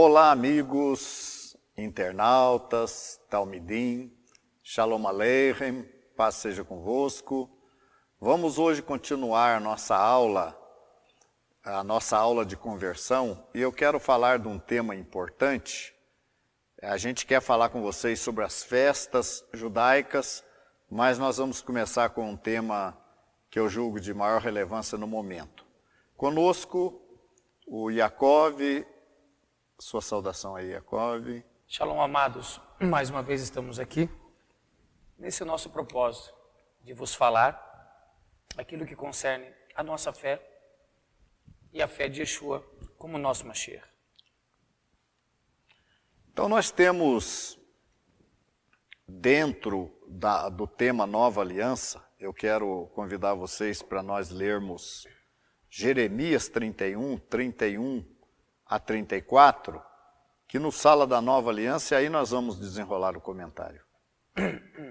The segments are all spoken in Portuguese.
Olá, amigos, internautas, Talmidim, Shalom Aleichem, paz seja convosco. Vamos hoje continuar a nossa aula de conversão, e eu quero falar de um tema importante. A gente quer falar com vocês sobre as festas judaicas, mas nós vamos começar com um tema que eu julgo de maior relevância no momento. Conosco, o Yaakov. Sua saudação aí, Yaakov. Shalom, amados. Mais uma vez estamos aqui, nesse nosso propósito de vos falar aquilo que concerne a nossa fé e a fé de Yeshua como nosso Mashiach. Então nós temos, dentro do tema Nova Aliança, eu quero convidar vocês para nós lermos Jeremias 31 a 34, que nos fala da Nova Aliança, e aí nós vamos desenrolar o comentário.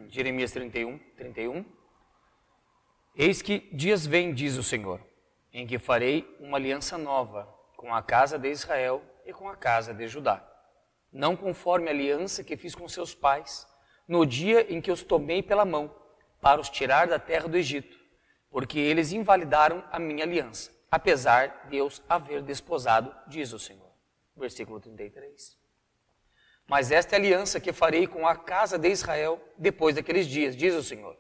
Jeremias 31. Eis que dias vêm, diz o Senhor, em que farei uma aliança nova com a casa de Israel e com a casa de Judá, não conforme a aliança que fiz com seus pais, no dia em que os tomei pela mão, para os tirar da terra do Egito, porque eles invalidaram a minha aliança, apesar de eu haver desposado, diz o Senhor. Versículo 33. Mas esta é a aliança que farei com a casa de Israel depois daqueles dias, diz o Senhor.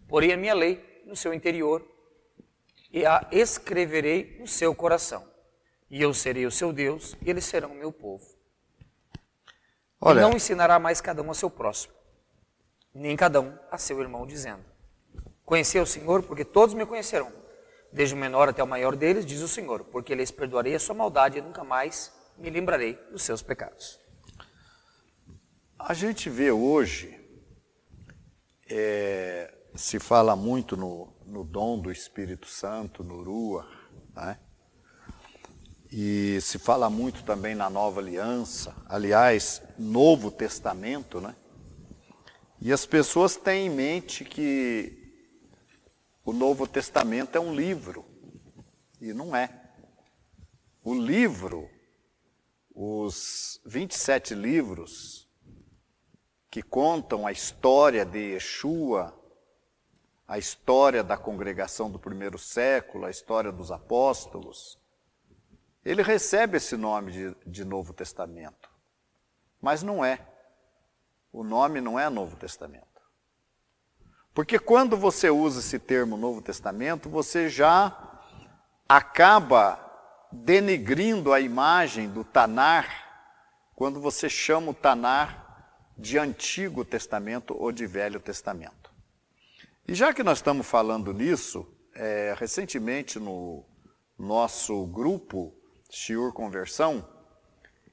Porei a minha lei no seu interior e a escreverei no seu coração. E eu serei o seu Deus e eles serão o meu povo. Olha, E não ensinará mais cada um a seu próximo, nem cada um a seu irmão, dizendo: conhecei o Senhor, porque todos me conhecerão, desde o menor até o maior deles, diz o Senhor, porque lhes perdoarei a sua maldade e nunca mais me lembrarei dos seus pecados. a gente vê hoje, se fala muito no dom do Espírito Santo, no Ruach, né? E se fala muito também na Nova Aliança, aliás, Novo Testamento, né? E as pessoas têm em mente que o Novo Testamento é um livro, e não é. O livro, os 27 livros que contam a história de Yeshua, a história da congregação do primeiro século, a história dos apóstolos, ele recebe esse nome de Novo Testamento, mas não é. O nome não é Novo Testamento. Porque quando você usa esse termo Novo Testamento, você já acaba denegrindo a imagem do Tanar, quando você chama o Tanar de Antigo Testamento ou de Velho Testamento. E já que nós estamos falando nisso, recentemente no nosso grupo Shiur Conversão,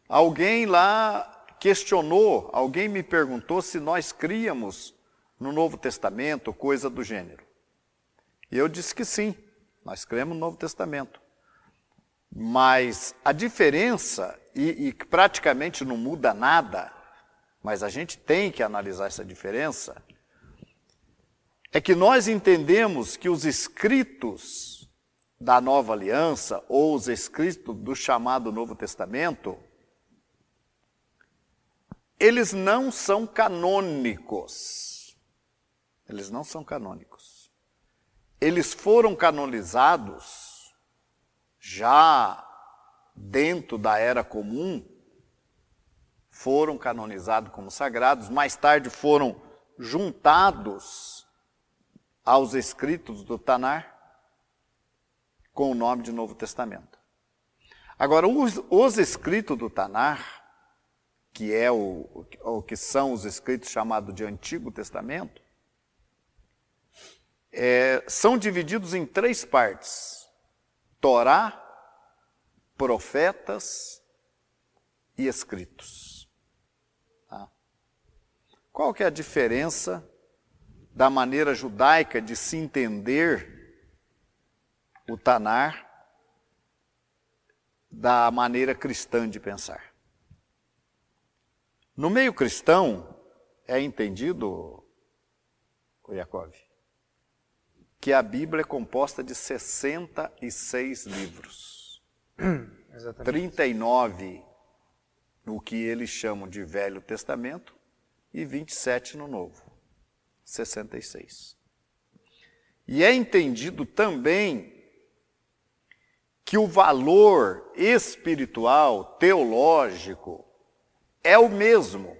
alguém lá questionou, alguém me perguntou se nós críamos no Novo Testamento, coisa do gênero. E eu disse que sim, nós cremos no Novo Testamento. Mas a diferença, e praticamente não muda nada, mas a gente tem que analisar essa diferença, é que nós entendemos que os escritos da Nova Aliança, ou os escritos do chamado Novo Testamento, eles não são canônicos. Eles não são canônicos. Eles foram canonizados já dentro da Era Comum, foram canonizados como sagrados, mais tarde foram juntados aos escritos do Tanar com o nome de Novo Testamento. Agora, os escritos do Tanar, que é o que são os escritos chamados de Antigo Testamento, são divididos em 3 partes: Torá, profetas e escritos. Tá? Qual que é a diferença da maneira judaica de se entender o Tanar da maneira cristã de pensar? No meio cristão, é entendido, Yaakov, que a Bíblia é composta de 66 livros. Exatamente. 39 no que eles chamam de Velho Testamento e 27 no Novo, 66. E é entendido também que o valor espiritual, teológico, é o mesmo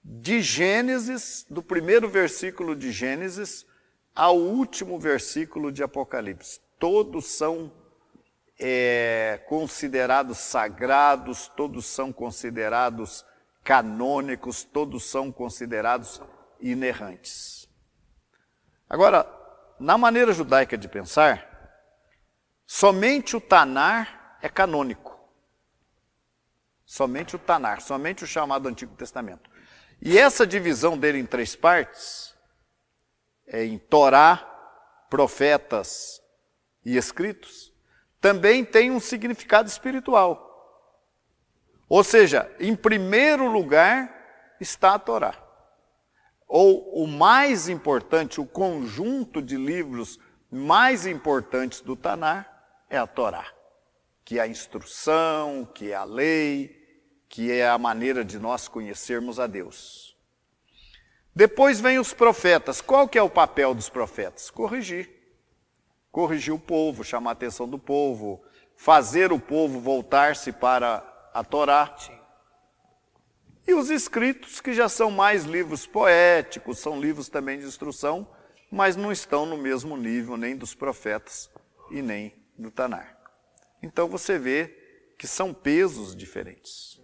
de Gênesis, do primeiro versículo de Gênesis ao último versículo de Apocalipse. Todos são considerados sagrados, todos são considerados canônicos, todos são considerados inerrantes. Agora, na maneira judaica de pensar, somente o Tanar é canônico. Somente o Tanar, somente o chamado Antigo Testamento. E essa divisão dele em 3 partes, em Torá, profetas e escritos, também tem um significado espiritual. Ou seja, em primeiro lugar está a Torá. Ou o mais importante, o conjunto de livros mais importantes do Tanar é a Torá, que é a instrução, que é a lei, que é a maneira de nós conhecermos a Deus. Depois vem os profetas. Qual que é o papel dos profetas? Corrigir. Corrigir o povo, chamar a atenção do povo, fazer o povo voltar-se para a Torá. Sim. E os escritos, que já são mais livros poéticos, são livros também de instrução, mas não estão no mesmo nível nem dos profetas e nem do Tanar. Então você vê que são pesos diferentes.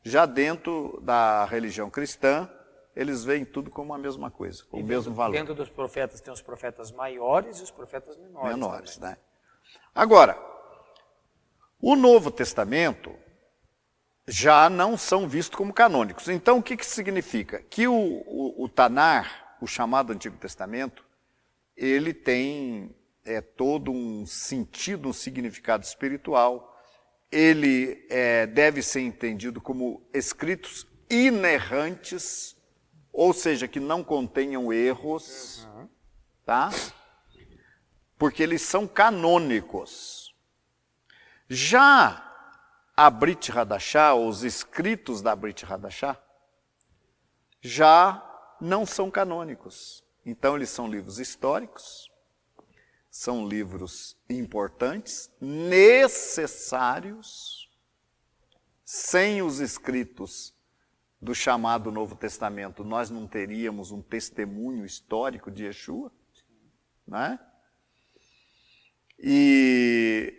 Já dentro da religião cristã, eles veem tudo como a mesma coisa, com o mesmo valor. Dentro dos profetas tem os profetas maiores e os profetas menores. Menores, né? Agora, o Novo Testamento já não são vistos como canônicos. Então, o que significa? Que o Tanar, o chamado Antigo Testamento, ele tem todo um sentido, um significado espiritual. Ele deve ser entendido como escritos inerrantes, ou seja, que não contenham erros, tá? Porque eles são canônicos. Já a Brit Hadashah, os escritos da Brit Hadashah, já não são canônicos. Então eles são livros históricos, são livros importantes, necessários. Sem os escritos do chamado Novo Testamento, nós não teríamos um testemunho histórico de Yeshua, né? E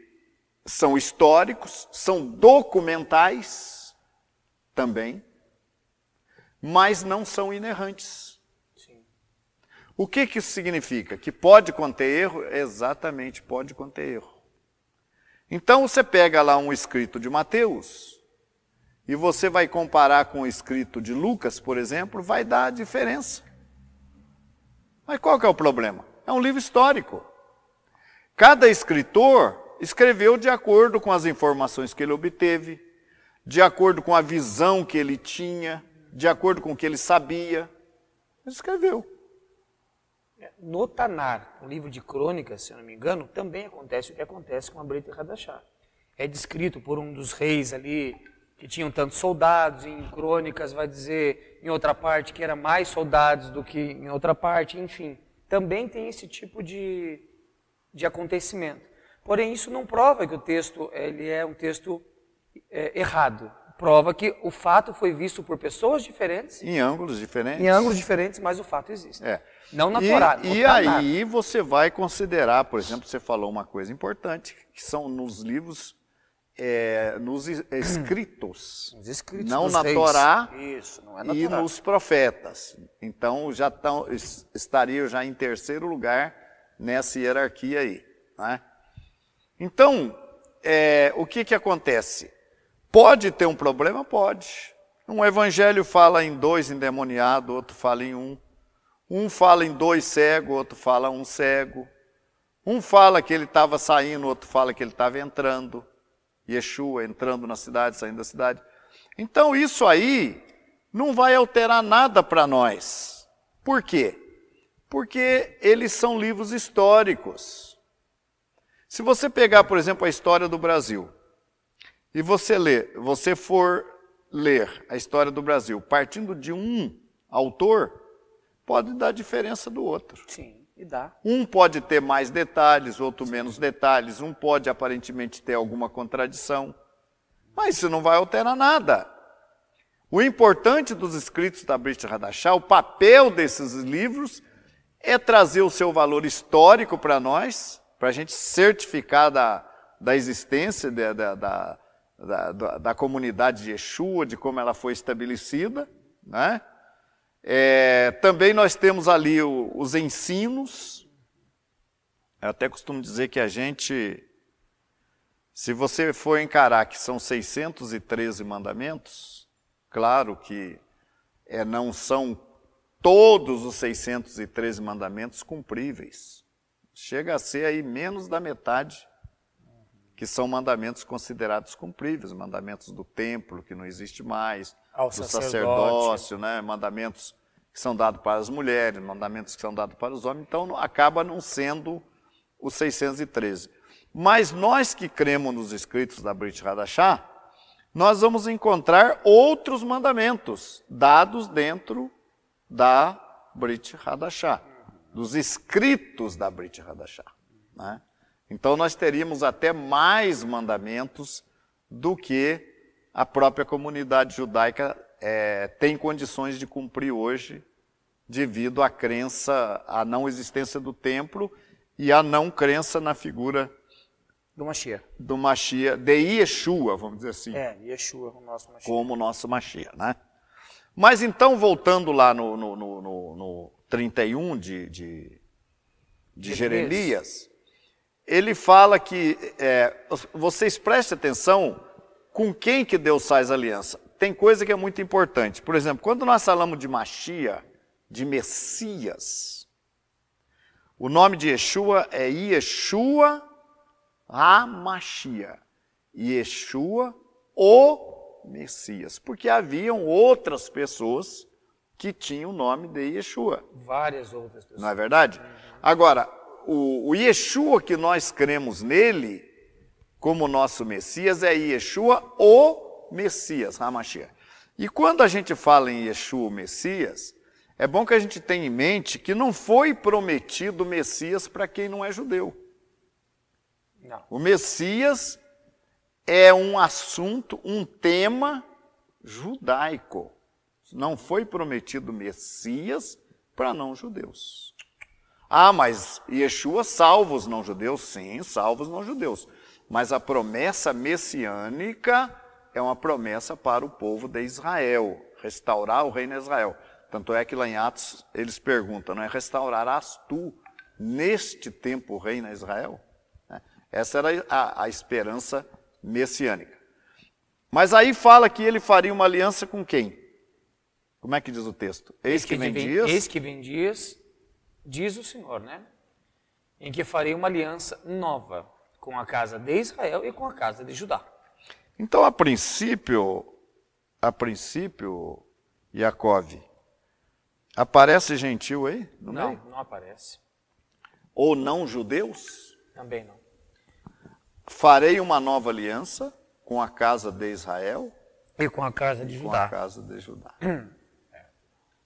são históricos, são documentais também, mas não são inerrantes. Sim. O que isso significa? Que pode conter erro? Exatamente, pode conter erro. Então você pega lá um escrito de Mateus e você vai comparar com o escrito de Lucas, por exemplo, vai dar diferença. Mas qual que é o problema? É um livro histórico. Cada escritor escreveu de acordo com as informações que ele obteve, de acordo com a visão que ele tinha, de acordo com o que ele sabia. Ele escreveu. No Tanar, no livro de crônicas, se eu não me engano, também acontece o que acontece com a Brit Hadashah. É descrito por um dos reis ali, que tinham tantos soldados, em crônicas vai dizer em outra parte que era mais soldados do que em outra parte, enfim. Também tem esse tipo de acontecimento. Porém, isso não prova que o texto ele é um texto errado. Prova que o fato foi visto por pessoas diferentes. Em ângulos diferentes. Em ângulos diferentes, mas o fato existe. É. Não na Torá. E aí você vai considerar, por exemplo, você falou uma coisa importante, que são nos livros, nos escritos. Os escritos não dos na reis. Torá. Isso, não é na E Torá. nos profetas. Então já estariam já em terceiro lugar nessa hierarquia aí. Né? Então, o que acontece? Pode ter um problema? Pode. Um evangelho fala em 2 endemoniados, outro fala em 1. Um fala em 2 cegos, outro fala 1 cego. Um fala que ele estava saindo, outro fala que ele estava entrando. Yeshua entrando na cidade, saindo da cidade. Então isso aí não vai alterar nada para nós. Por quê? Porque eles são livros históricos. Se você pegar, por exemplo, a história do Brasil, e você for ler a história do Brasil partindo de um autor, pode dar diferença do outro. Sim, e dá. Um pode ter mais detalhes, outro menos detalhes, um pode aparentemente ter alguma contradição, mas isso não vai alterar nada. O importante dos escritos da Brit Hadashah, o papel desses livros, é trazer o seu valor histórico para nós, para a gente certificar da existência da comunidade de Yeshua, de como ela foi estabelecida, né? Também nós temos ali os ensinos. Eu até costumo dizer que a gente, se você for encarar que são 613 mandamentos, claro que não são todos os 613 mandamentos cumpríveis. Chega a ser aí menos da metade que são mandamentos considerados cumpríveis, mandamentos do templo, que não existe mais, do sacerdócio, né? Mandamentos que são dados para as mulheres, mandamentos que são dados para os homens, então acaba não sendo os 613. Mas nós que cremos nos escritos da Brit Hadashah, nós vamos encontrar outros mandamentos dados dentro da Brit Hadashah, dos escritos da Brit Hadashah, né? Então nós teríamos até mais mandamentos do que a própria comunidade judaica tem condições de cumprir hoje, devido à crença, à não existência do templo e à não crença na figura do Mashiach. Do Mashiach, de Yeshua, vamos dizer assim. Yeshua, o nosso Mashiach. Como o nosso Mashiach, né? Mas então, voltando lá no 31 de Jeremias, ele fala que, vocês prestem atenção com quem que Deus faz aliança. Tem coisa que é muito importante. Por exemplo, quando nós falamos de Mashiach, de Messias, o nome de Yeshua é Yeshua HaMashiach. Yeshua, o Messias. Porque haviam outras pessoas que tinham o nome de Yeshua. Várias outras pessoas. Não é verdade? Agora, o Yeshua que nós cremos nele, como nosso Messias, é Yeshua, o Messias, HaMashiach. E quando a gente fala em Yeshua, o Messias, é bom que a gente tenha em mente que não foi prometido o Messias para quem não é judeu. Não. O Messias é um assunto, um tema judaico. Não foi prometido Messias para não-judeus. Ah, mas Yeshua salva os não-judeus? Sim, salva os não-judeus. Mas a promessa messiânica é uma promessa para o povo de Israel, restaurar o reino de Israel. Tanto é que lá em Atos eles perguntam, não é? Restaurarás tu neste tempo o reino de Israel? Essa era a esperança messiânica. Mas aí fala que ele faria uma aliança com quem? Como é que diz o texto? Eis que vem dias... Eis que vem dias, diz o Senhor, né? Em que farei uma aliança nova com a casa de Israel e com a casa de Judá. Então, a princípio, Yaakov, aparece gentil aí no meio? Não, não aparece. Ou não judeus? Também não. Farei uma nova aliança com a casa de Israel e com a casa de Judá. Com a casa de Judá.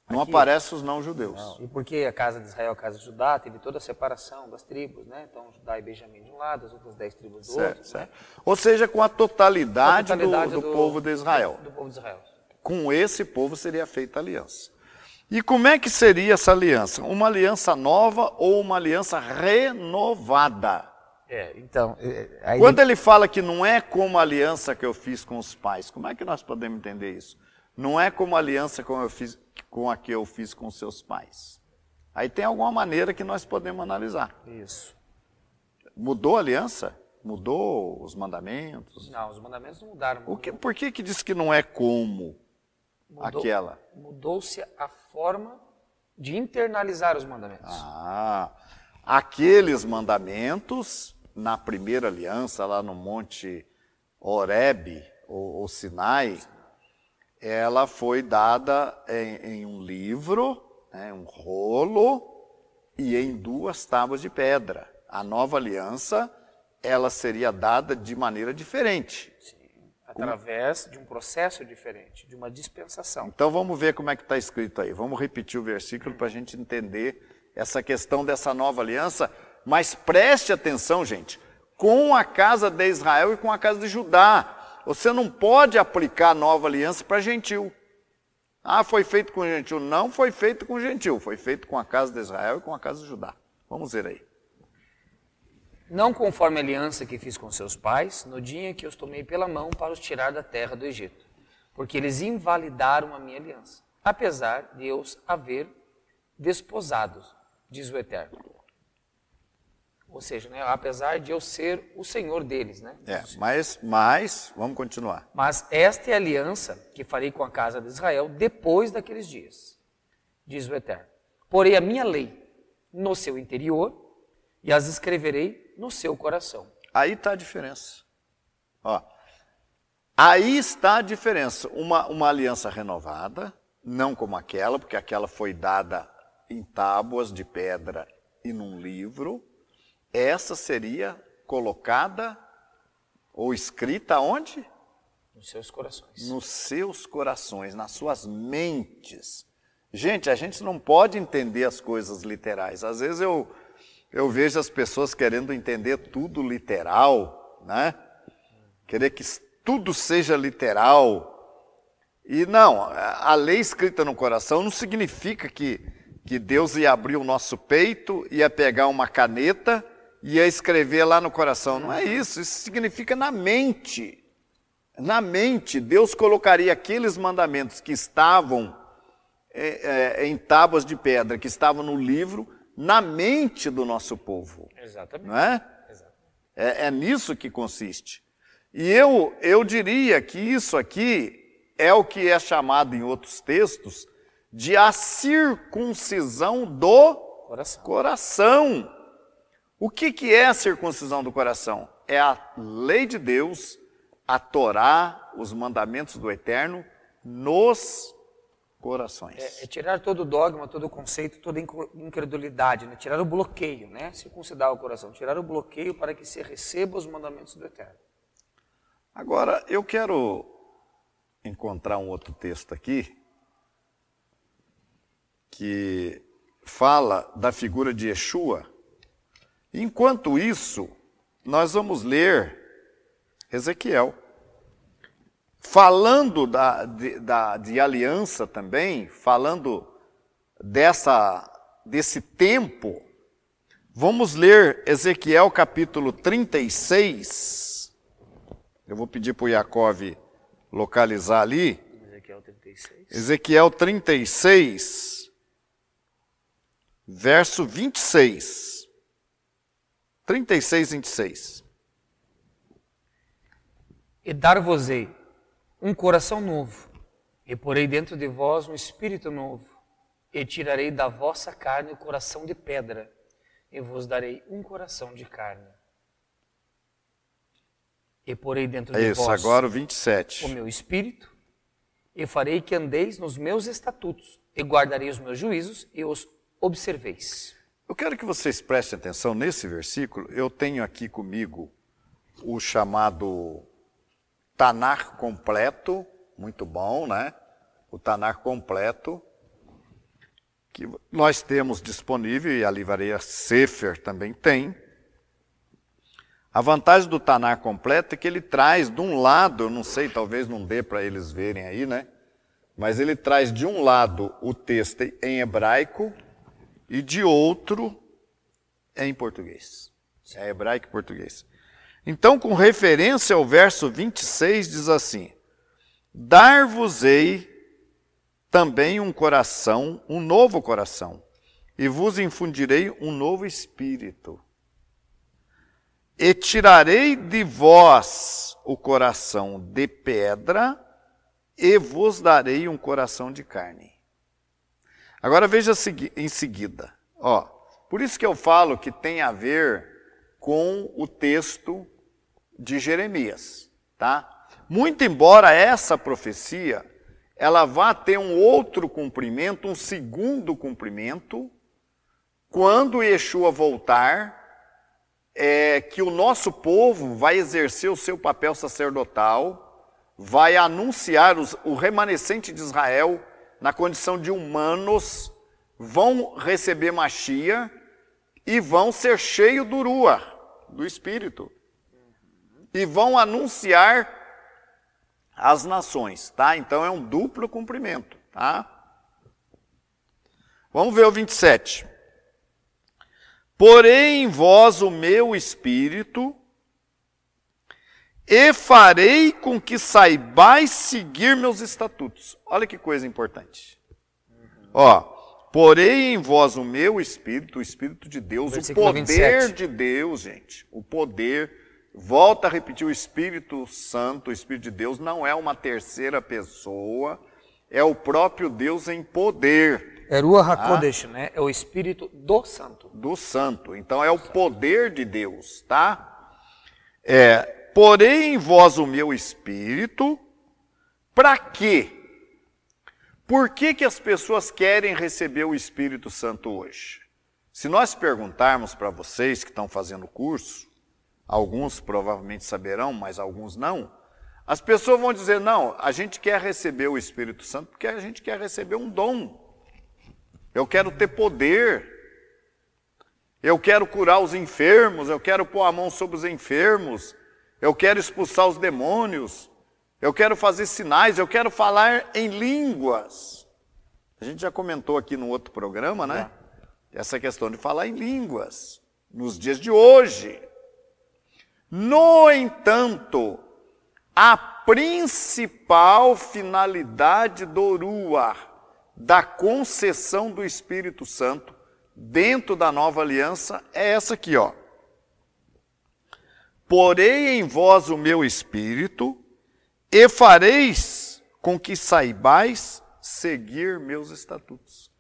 Não aparece os não-judeus. Não. E porque a casa de Israel e a casa de Judá teve toda a separação das tribos, né? Então, Judá e Benjamim de um lado, as outras 10 tribos do outro. Certo. Né? Ou seja, com a totalidade do povo de Israel. Do povo de Israel. Com esse povo seria feita aliança. E como é que seria essa aliança? Uma aliança nova ou uma aliança renovada? Então... Quando ele fala que não é como a aliança que eu fiz com os pais, como é que nós podemos entender isso? Não é como a aliança com a que eu fiz com seus pais. Aí tem alguma maneira que nós podemos analisar. Isso. Mudou a aliança? Mudou os mandamentos? Não, os mandamentos não mudaram. Por que diz que não é como aquela? Mudou-se a forma de internalizar os mandamentos. Aqueles mandamentos, na primeira aliança, lá no Monte Horebe, ou Sinai, ela foi dada em um livro, um rolo, e em 2 tábuas de pedra. A nova aliança, ela seria dada de maneira diferente. Sim. através de um processo diferente, de uma dispensação. Então vamos ver como é que está escrito aí. Vamos repetir o versículo para a gente entender essa questão dessa nova aliança. Mas preste atenção, gente, com a casa de Israel e com a casa de Judá. Você não pode aplicar a nova aliança para gentil. Ah, foi feito com gentil. Não foi feito com gentil, foi feito com a casa de Israel e com a casa de Judá. Vamos ver aí. Não conforme a aliança que fiz com seus pais, no dia em que os tomei pela mão para os tirar da terra do Egito, porque eles invalidaram a minha aliança, apesar de eu os haver desposado, diz o Eterno. Ou seja, né, apesar de eu ser o Senhor deles. Né? Mas, vamos continuar. Mas esta é a aliança que farei com a casa de Israel depois daqueles dias, diz o Eterno. Porei a minha lei no seu interior e as escreverei no seu coração. Aí está a diferença. Ó, aí está a diferença. Uma aliança renovada, não como aquela, porque aquela foi dada em tábuas de pedra e num livro. Essa seria colocada ou escrita onde? Nos seus corações. Nos seus corações, nas suas mentes. Gente, a gente não pode entender as coisas literais. Às vezes eu vejo as pessoas querendo entender tudo literal, né? Querer que tudo seja literal. E não, a lei escrita no coração não significa que Deus ia abrir o nosso peito, ia pegar uma caneta e ia escrever lá no coração. Não é isso, isso significa na mente. Na mente, Deus colocaria aqueles mandamentos que estavam em tábuas de pedra, que estavam no livro, na mente do nosso povo. Exatamente. Não é? É nisso que consiste. E eu diria que isso aqui é o que é chamado em outros textos de a circuncisão do coração. O que é a circuncisão do coração? É a lei de Deus, a Torá, os mandamentos do Eterno nos corações. É tirar todo o dogma, todo o conceito, toda a incredulidade, né? Tirar o bloqueio, né? Circuncidar o coração, tirar o bloqueio para que se receba os mandamentos do Eterno. Agora, eu quero encontrar um outro texto aqui que fala da figura de Yeshua. Enquanto isso, nós vamos ler Ezequiel. Falando de aliança também, falando desse tempo, vamos ler Ezequiel capítulo 36. Eu vou pedir para o Yaakov localizar ali. Ezequiel 36. Ezequiel 36, verso 26. 36, 26. E dar-vos-ei um coração novo, e porei dentro de vós um espírito novo, e tirarei da vossa carne o coração de pedra, e vos darei um coração de carne. E porei dentro de vós agora o 27. o meu espírito, e farei que andeis nos meus estatutos, e guardarei os meus juízos, e os observeis. Eu quero que vocês prestem atenção nesse versículo. Eu tenho aqui comigo o chamado Tanar completo, muito bom, né? O Tanar completo, que nós temos disponível, e a livraria Sefer também tem. A vantagem do Tanar completo é que ele traz de um lado, eu não sei, talvez não dê para eles verem aí, né? Mas ele traz de um lado o texto em hebraico e de outro em português. É hebraico e português. Então, com referência ao verso 26, diz assim: dar-vos-ei também um coração, um novo coração, e vos infundirei um novo espírito. E tirarei de vós o coração de pedra, e vos darei um coração de carne. Agora veja em seguida, ó, por isso que eu falo que tem a ver com o texto de Jeremias, tá? Muito embora essa profecia, ela vá ter um outro cumprimento, um segundo cumprimento, quando Yeshua voltar, que o nosso povo vai exercer o seu papel sacerdotal, vai anunciar, o remanescente de Israel, na condição de humanos, vão receber Machia e vão ser cheios do Ruach, do Espírito. E vão anunciar às nações, tá? Então é um duplo cumprimento, tá? Vamos ver o 27. Porém em vós o meu Espírito, e farei com que saibais seguir meus estatutos. Olha que coisa importante. Ó, porém em vós o meu Espírito, o Espírito de Deus, Versículo o poder 27. de Deus, gente. O poder, volta a repetir, o Espírito Santo, o Espírito de Deus não é uma terceira pessoa, é o próprio Deus em poder. É Ruach HaKodesh, né? É o Espírito do Santo. Do Santo. Então é o poder de Deus, tá? Porém em vós o meu Espírito, para quê? Por que que as pessoas querem receber o Espírito Santo hoje? Se nós perguntarmos para vocês que estão fazendo o curso, alguns provavelmente saberão, mas alguns não, as pessoas vão dizer, não, a gente quer receber o Espírito Santo porque a gente quer receber um dom. Eu quero ter poder. Eu quero curar os enfermos, eu quero pôr a mão sobre os enfermos, eu quero expulsar os demônios, eu quero fazer sinais, eu quero falar em línguas. A gente já comentou aqui no outro programa, né? Essa questão de falar em línguas, nos dias de hoje. No entanto, a principal finalidade do Ruach, da concessão do Espírito Santo, dentro da nova aliança, é essa aqui, ó. Porei em vós o meu Espírito, e fareis com que saibais seguir meus estatutos.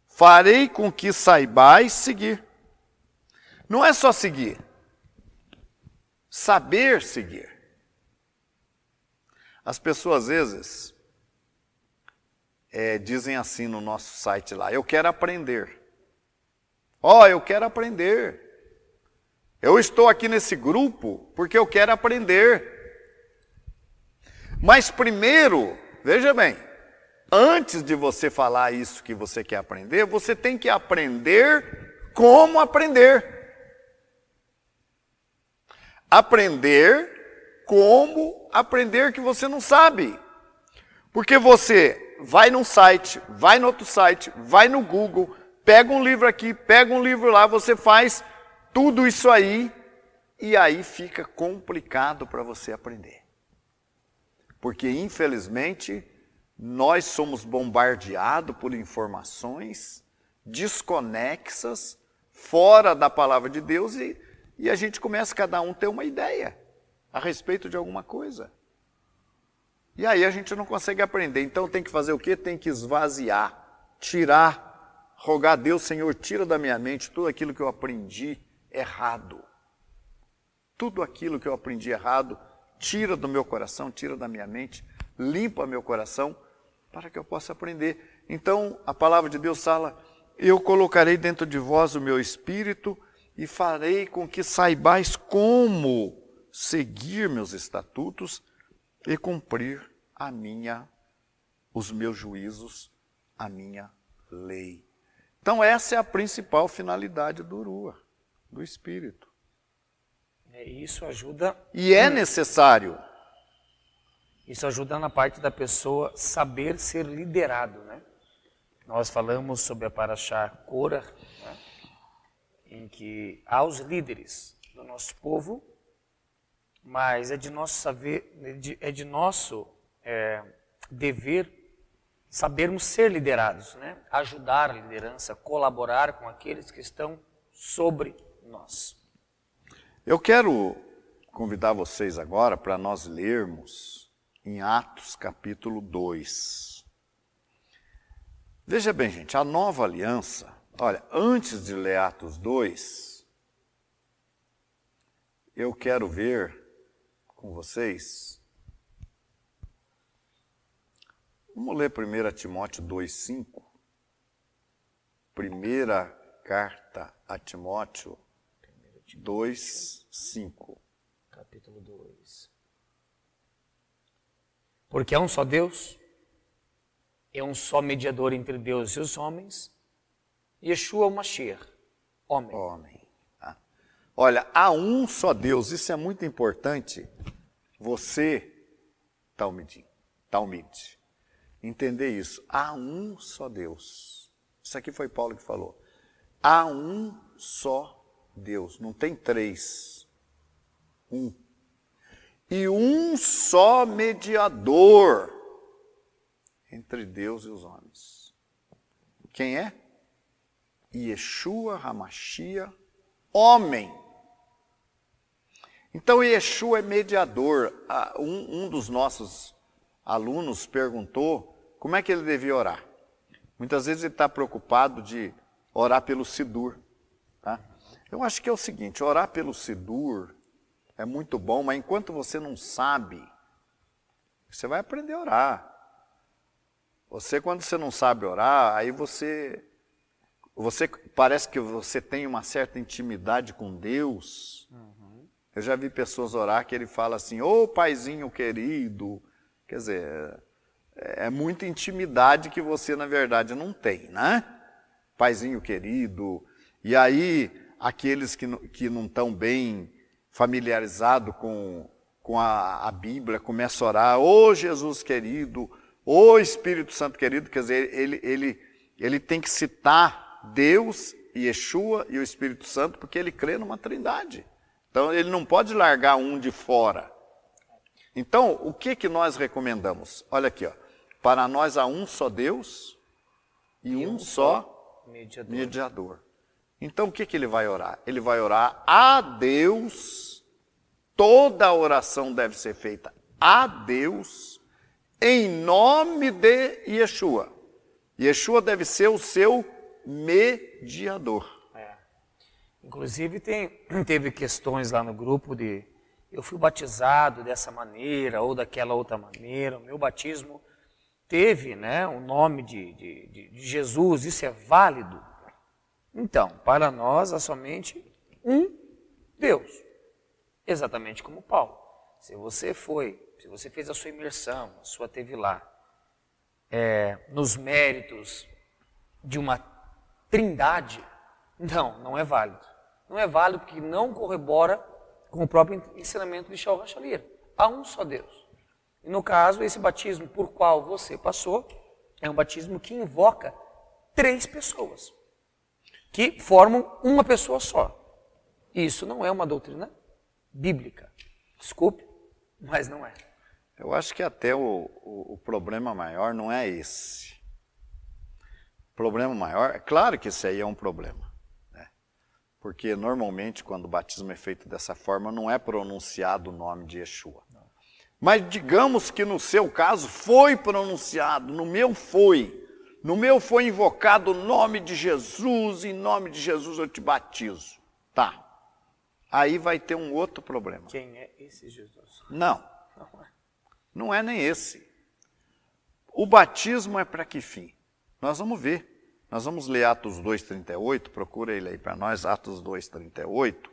Farei com que saibais seguir. Não é só seguir. Saber seguir. As pessoas, às vezes, dizem assim no nosso site lá, eu quero aprender. Eu quero aprender. Eu estou aqui nesse grupo porque eu quero aprender. Mas primeiro, veja bem, antes de você falar isso que você quer aprender, você tem que aprender como aprender. Aprender como aprender que você não sabe. Porque você vai num site, vai no outro site, vai no Google, pega um livro aqui, pega um livro lá, você faz tudo isso aí, e aí fica complicado para você aprender. Porque, infelizmente, nós somos bombardeados por informações desconexas, fora da palavra de Deus, e a gente começa cada um a ter uma ideia a respeito de alguma coisa. E aí a gente não consegue aprender. Então tem que fazer o quê? Tem que esvaziar, tirar, rogar a Deus, Senhor, tira da minha mente tudo aquilo que eu aprendi errado. Tudo aquilo que eu aprendi errado, tira do meu coração, tira da minha mente, limpa meu coração, para que eu possa aprender. Então, a palavra de Deus fala, eu colocarei dentro de vós o meu Espírito e farei com que saibais como seguir meus estatutos e cumprir os meus juízos, a minha lei. Então, essa é a principal finalidade do Ruach, do Espírito. Isso ajuda. E é necessário. Isso ajuda na parte da pessoa saber ser liderado, né? Nós falamos sobre a Parashá Korah, né? Em que há os líderes do nosso povo, mas é de nosso saber, é de nosso dever sabermos ser liderados, né? Ajudar a liderança, colaborar com aqueles que estão sobre nós. Eu quero convidar vocês agora para nós lermos em Atos capítulo 2. Veja bem, gente, a nova aliança, olha, antes de ler Atos 2, eu quero ver com vocês, vamos ler 1 Timóteo 2,5, primeira carta a Timóteo 2:5. Capítulo 2. Porque é um só Deus, é um só mediador entre Deus e os homens. Yeshua o Mashiach, homem. Homem. Ah. Olha, há um só Deus, isso é muito importante. Você, Talmide, entender isso. Há um só Deus. Isso aqui foi Paulo que falou. Há um só Deus, não tem três. Um. E um só mediador entre Deus e os homens. Quem é? Yeshua HaMashiach, homem. Então Yeshua é mediador. Um dos nossos alunos perguntou como é que ele devia orar. Muitas vezes ele está preocupado de orar pelo Sidur. Tá? Eu acho que é o seguinte, orar pelo Sidur é muito bom, mas enquanto você não sabe, você vai aprender a orar. Quando você não sabe orar, aí você parece que você tem uma certa intimidade com Deus. Eu já vi pessoas orar que ele fala assim, ô paizinho querido. Quer dizer, é muita intimidade que você, na verdade, não tem, né? Paizinho querido. E aí, aqueles que não estão bem familiarizados com a Bíblia começam a orar, ô Jesus querido, ô Espírito Santo querido. Quer dizer, ele tem que citar Deus, Yeshua e o Espírito Santo, porque ele crê numa trindade. Então, ele não pode largar um de fora. Então, o que nós recomendamos? Olha aqui, ó. Para nós há um só Deus e um só mediador. Então, o que ele vai orar? Ele vai orar a Deus. Toda a oração deve ser feita a Deus, em nome de Yeshua. Yeshua deve ser o seu mediador. Inclusive teve questões lá no grupo de eu fui batizado dessa maneira ou daquela outra maneira, o meu batismo teve, né, o nome de Jesus, isso é válido? Então, para nós há somente um Deus, exatamente como Paulo. Se você fez a sua imersão, a sua teve lá, nos méritos de uma trindade, não é válido. Não é válido porque não corrobora com o próprio ensinamento de Shaul HaShalir. Há um só Deus. E no caso, esse batismo por qual você passou é um batismo que invoca 3 pessoas, que formam uma pessoa só. Isso não é uma doutrina bíblica. Desculpe, mas não é. Eu acho que até o problema maior não é esse. O problema maior, é claro que isso aí é um problema. Porque normalmente quando o batismo é feito dessa forma não é pronunciado o nome de Yeshua. Não. Mas digamos que no seu caso foi pronunciado, no meu foi. No meu foi invocado o nome de Jesus, em nome de Jesus eu te batizo. Tá. Aí vai ter um outro problema. Quem é esse Jesus? Não é nem esse. O batismo é para que fim? Nós vamos ver. Nós vamos ler Atos 2,38, procura ele aí para nós, Atos 2,38.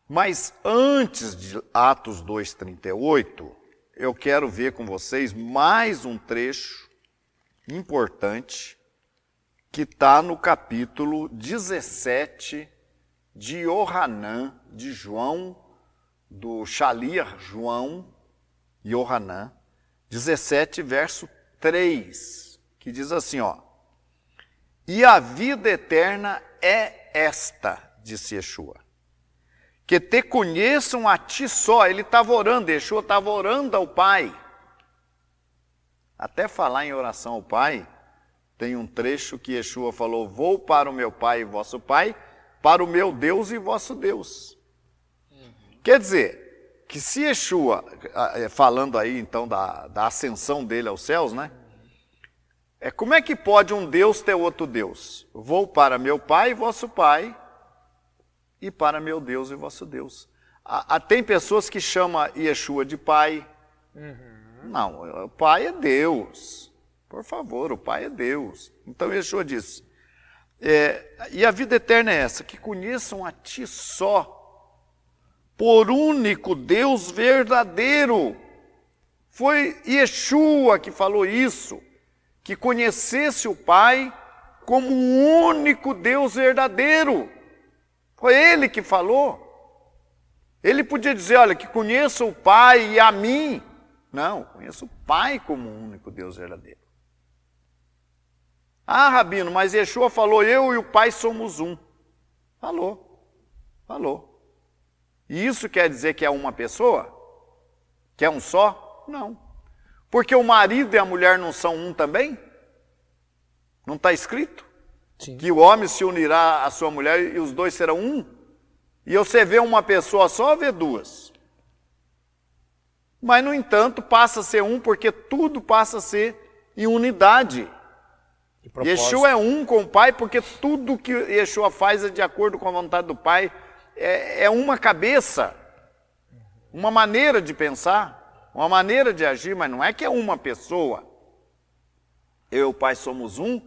Mas antes de Atos 2,38, eu quero ver com vocês mais um trecho importante que está no capítulo 17 de Yohanan, de João, do Shaliach João Yohanan, 17, verso 3, que diz assim, ó. E a vida eterna é esta, disse Yeshua, que te conheçam a ti só. Ele estava orando, Yeshua estava orando ao Pai. Até falar em oração ao Pai, tem um trecho que Yeshua falou, vou para o meu Pai e vosso Pai, para o meu Deus e vosso Deus. Quer dizer, que se Yeshua, falando aí então da ascensão dele aos céus, né? Como é que pode um Deus ter outro Deus? Vou para meu Pai e vosso Pai, e para meu Deus e vosso Deus. Tem pessoas que chamam Yeshua de Pai. Não, o Pai é Deus. Por favor, o Pai é Deus. Então Yeshua disse, e a vida eterna é essa, que conheçam a ti só, por único Deus verdadeiro, Foi Yeshua que falou isso, que conhecesse o Pai como o único Deus verdadeiro. Foi Ele que falou. Ele podia dizer, olha, que conheça o Pai e a mim. Não, conheça o Pai como o único Deus verdadeiro. Ah, Rabino, mas Yeshua falou, eu e o Pai somos um. Falou. E isso quer dizer que é uma pessoa? Que é um só? Não. Porque o marido e a mulher não são um também? Não está escrito? Sim. Que o homem se unirá à sua mulher e os dois serão um? E você vê uma pessoa só ou vê duas? Mas, no entanto, passa a ser um porque tudo passa a ser em unidade. Yeshua é um com o Pai porque tudo que Yeshua faz é de acordo com a vontade do Pai. É uma cabeça, uma maneira de pensar, uma maneira de agir, mas não é que é uma pessoa. Eu e o Pai somos um,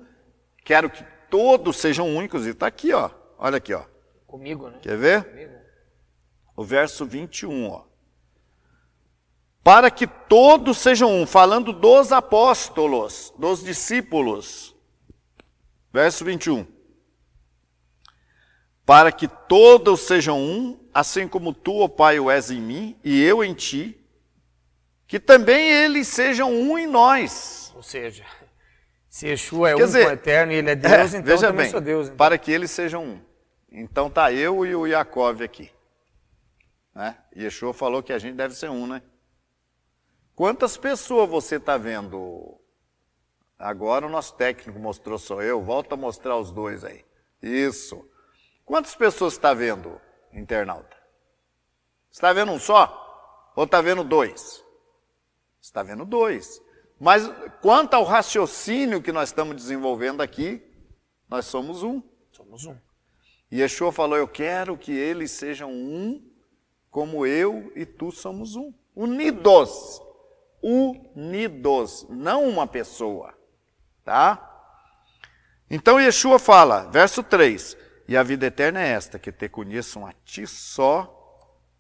quero que todos sejam únicos. E está aqui, ó. Olha aqui, ó. Comigo, né? Quer ver? Comigo. O verso 21, ó. Para que todos sejam um, falando dos apóstolos, dos discípulos. Verso 21. Para que todos sejam um, assim como tu, ó Pai, o és em mim, e eu em ti, que também eles sejam um em nós. Ou seja, se Yeshua é Quer um dizer, com o Eterno e Ele é Deus, então veja eu também bem, sou Deus. Então. para que eles sejam um. Então está eu e o Yaakov aqui. Né? Yeshua falou que a gente deve ser um, né? Quantas pessoas você está vendo? Agora o nosso técnico mostrou só eu, volta a mostrar os dois aí. Isso. Quantas pessoas está vendo, internauta? Está vendo um só? Ou está vendo dois? Está vendo dois. Mas quanto ao raciocínio que nós estamos desenvolvendo aqui, nós somos um. Somos um. E Yeshua falou, eu quero que eles sejam um, como eu e tu somos um. Unidos. Unidos, não uma pessoa. Tá? Então Yeshua fala, verso 3, e a vida eterna é esta, que te conheçam a ti só,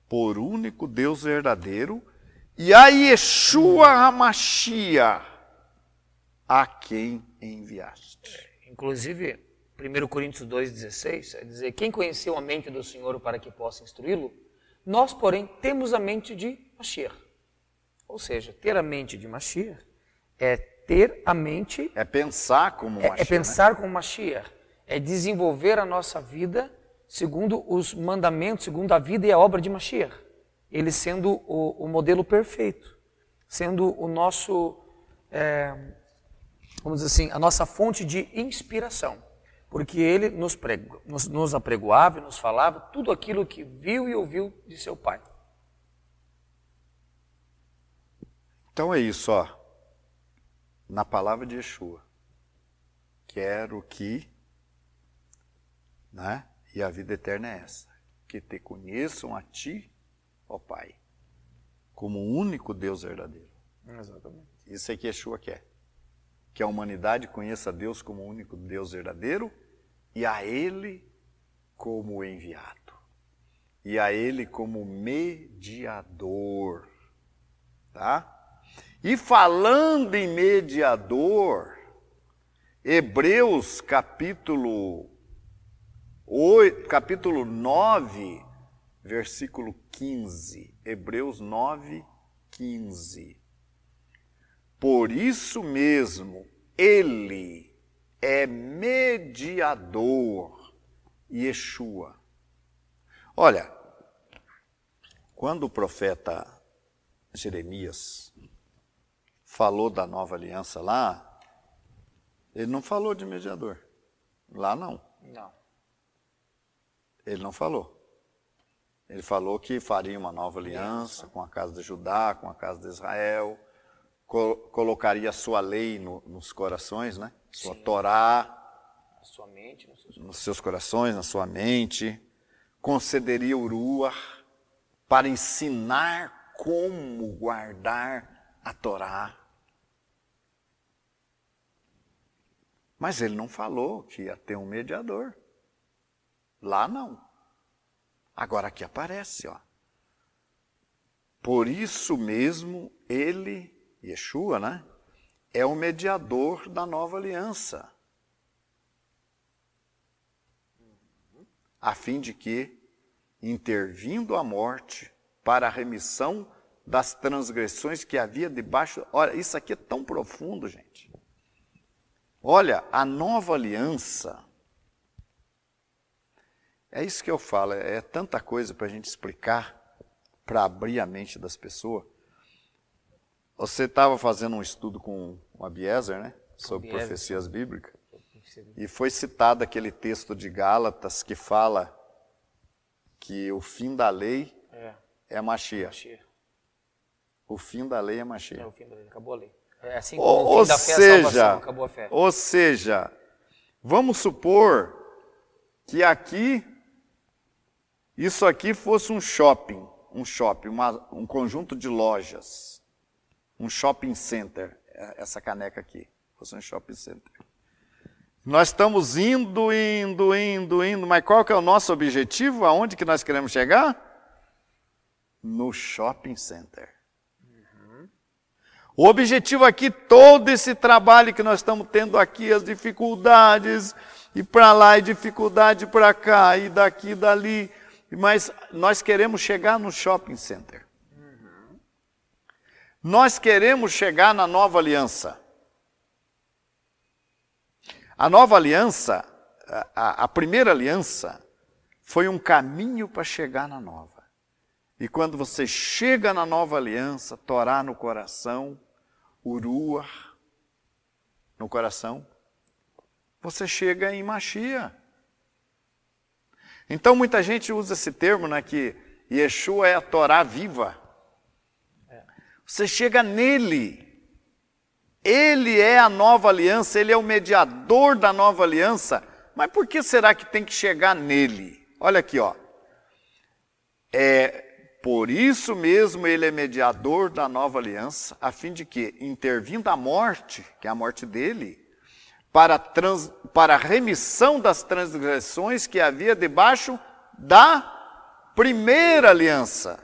por único Deus verdadeiro, e a Yeshua HaMashiach, a quem enviaste. Inclusive, 1 Coríntios 2,16, é dizer, quem conheceu a mente do Senhor para que possa instruí-lo? Nós, porém, temos a mente de Mashiach. Ou seja, ter a mente de Mashiach é ter a mente... É pensar como Mashiach. É pensar como Mashiach. É desenvolver a nossa vida segundo os mandamentos, segundo a vida e a obra de Mashiach. Ele sendo o modelo perfeito. Sendo o nosso, vamos dizer assim, a nossa fonte de inspiração. Porque ele nos apregoava e nos falava tudo aquilo que viu e ouviu de seu Pai. Então é isso, ó. Na palavra de Yeshua. Quero que, né? E a vida eterna é essa. Que te conheçam a ti, ó Pai, como o único Deus verdadeiro. Exatamente. Isso é que Yeshua quer. Que a humanidade conheça Deus como o único Deus verdadeiro e a Ele como enviado. E a Ele como mediador. Tá? E falando em mediador, Hebreus capítulo 9, versículo 15. Hebreus 9, 15. Por isso mesmo, ele é mediador, Yeshua. Olha, quando o profeta Jeremias falou da nova aliança lá, ele não falou de mediador. Lá não. Não. Ele não falou. Ele falou que faria uma nova aliança com a casa de Judá, com a casa de Israel, colocaria a sua lei nos corações, né? Sua Torá, Na sua mente, nos seus corações, na sua mente, concederia o Ruach para ensinar como guardar a Torá. Mas ele não falou que ia ter um mediador. Lá não. Agora aqui aparece, ó. Por isso mesmo ele Yeshua, né? É o mediador da nova aliança. A fim de que, intervindo a morte para a remissão das transgressões que havia debaixo... Olha, isso aqui é tão profundo, gente. Olha, a nova aliança... É isso que eu falo, é tanta coisa para a gente explicar, para abrir a mente das pessoas. Você estava fazendo um estudo com o Abiezer, né? Sobre profecias bíblicas. E foi citado aquele texto de Gálatas que fala que o fim da lei é Mashiach. O fim da lei é Mashiach. É o fim da lei, acabou a lei. É assim como o fim da fé, a salvação, acabou a fé. Ou seja, vamos supor que aqui, isso aqui fosse um shopping, um conjunto de lojas, um shopping center, essa caneca aqui, fosse um shopping center. Nós estamos indo, mas qual que é o nosso objetivo? Aonde que nós queremos chegar? No shopping center. O objetivo aqui, todo esse trabalho que nós estamos tendo aqui, as dificuldades, e para lá, e dificuldade para cá, e daqui, dali, mas nós queremos chegar no shopping center. Nós queremos chegar na nova aliança. A nova aliança, a primeira aliança, foi um caminho para chegar na nova. E quando você chega na nova aliança, Torá no coração, Uruah no coração, você chega em Mashiach. Então muita gente usa esse termo, né, que Yeshua é a Torá viva. Você chega nele. Ele é a nova aliança, ele é o mediador da nova aliança. Mas por que será que tem que chegar nele? Olha aqui, ó. Por isso mesmo ele é mediador da nova aliança, a fim de que, intervindo a morte, que é a morte dele, para a remissão das transgressões que havia debaixo da primeira aliança,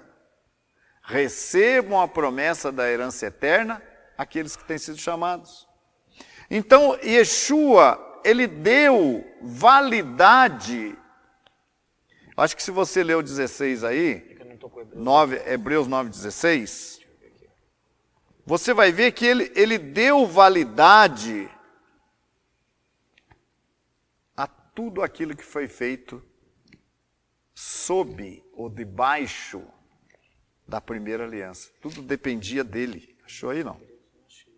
recebam a promessa da herança eterna aqueles que têm sido chamados. Então, Yeshua, ele deu validade. Acho que se você ler o 16 aí, Hebreus 9:16, você vai ver que ele deu validade a tudo aquilo que foi feito sob ou debaixo da primeira aliança. Tudo dependia dele. Achou aí, não?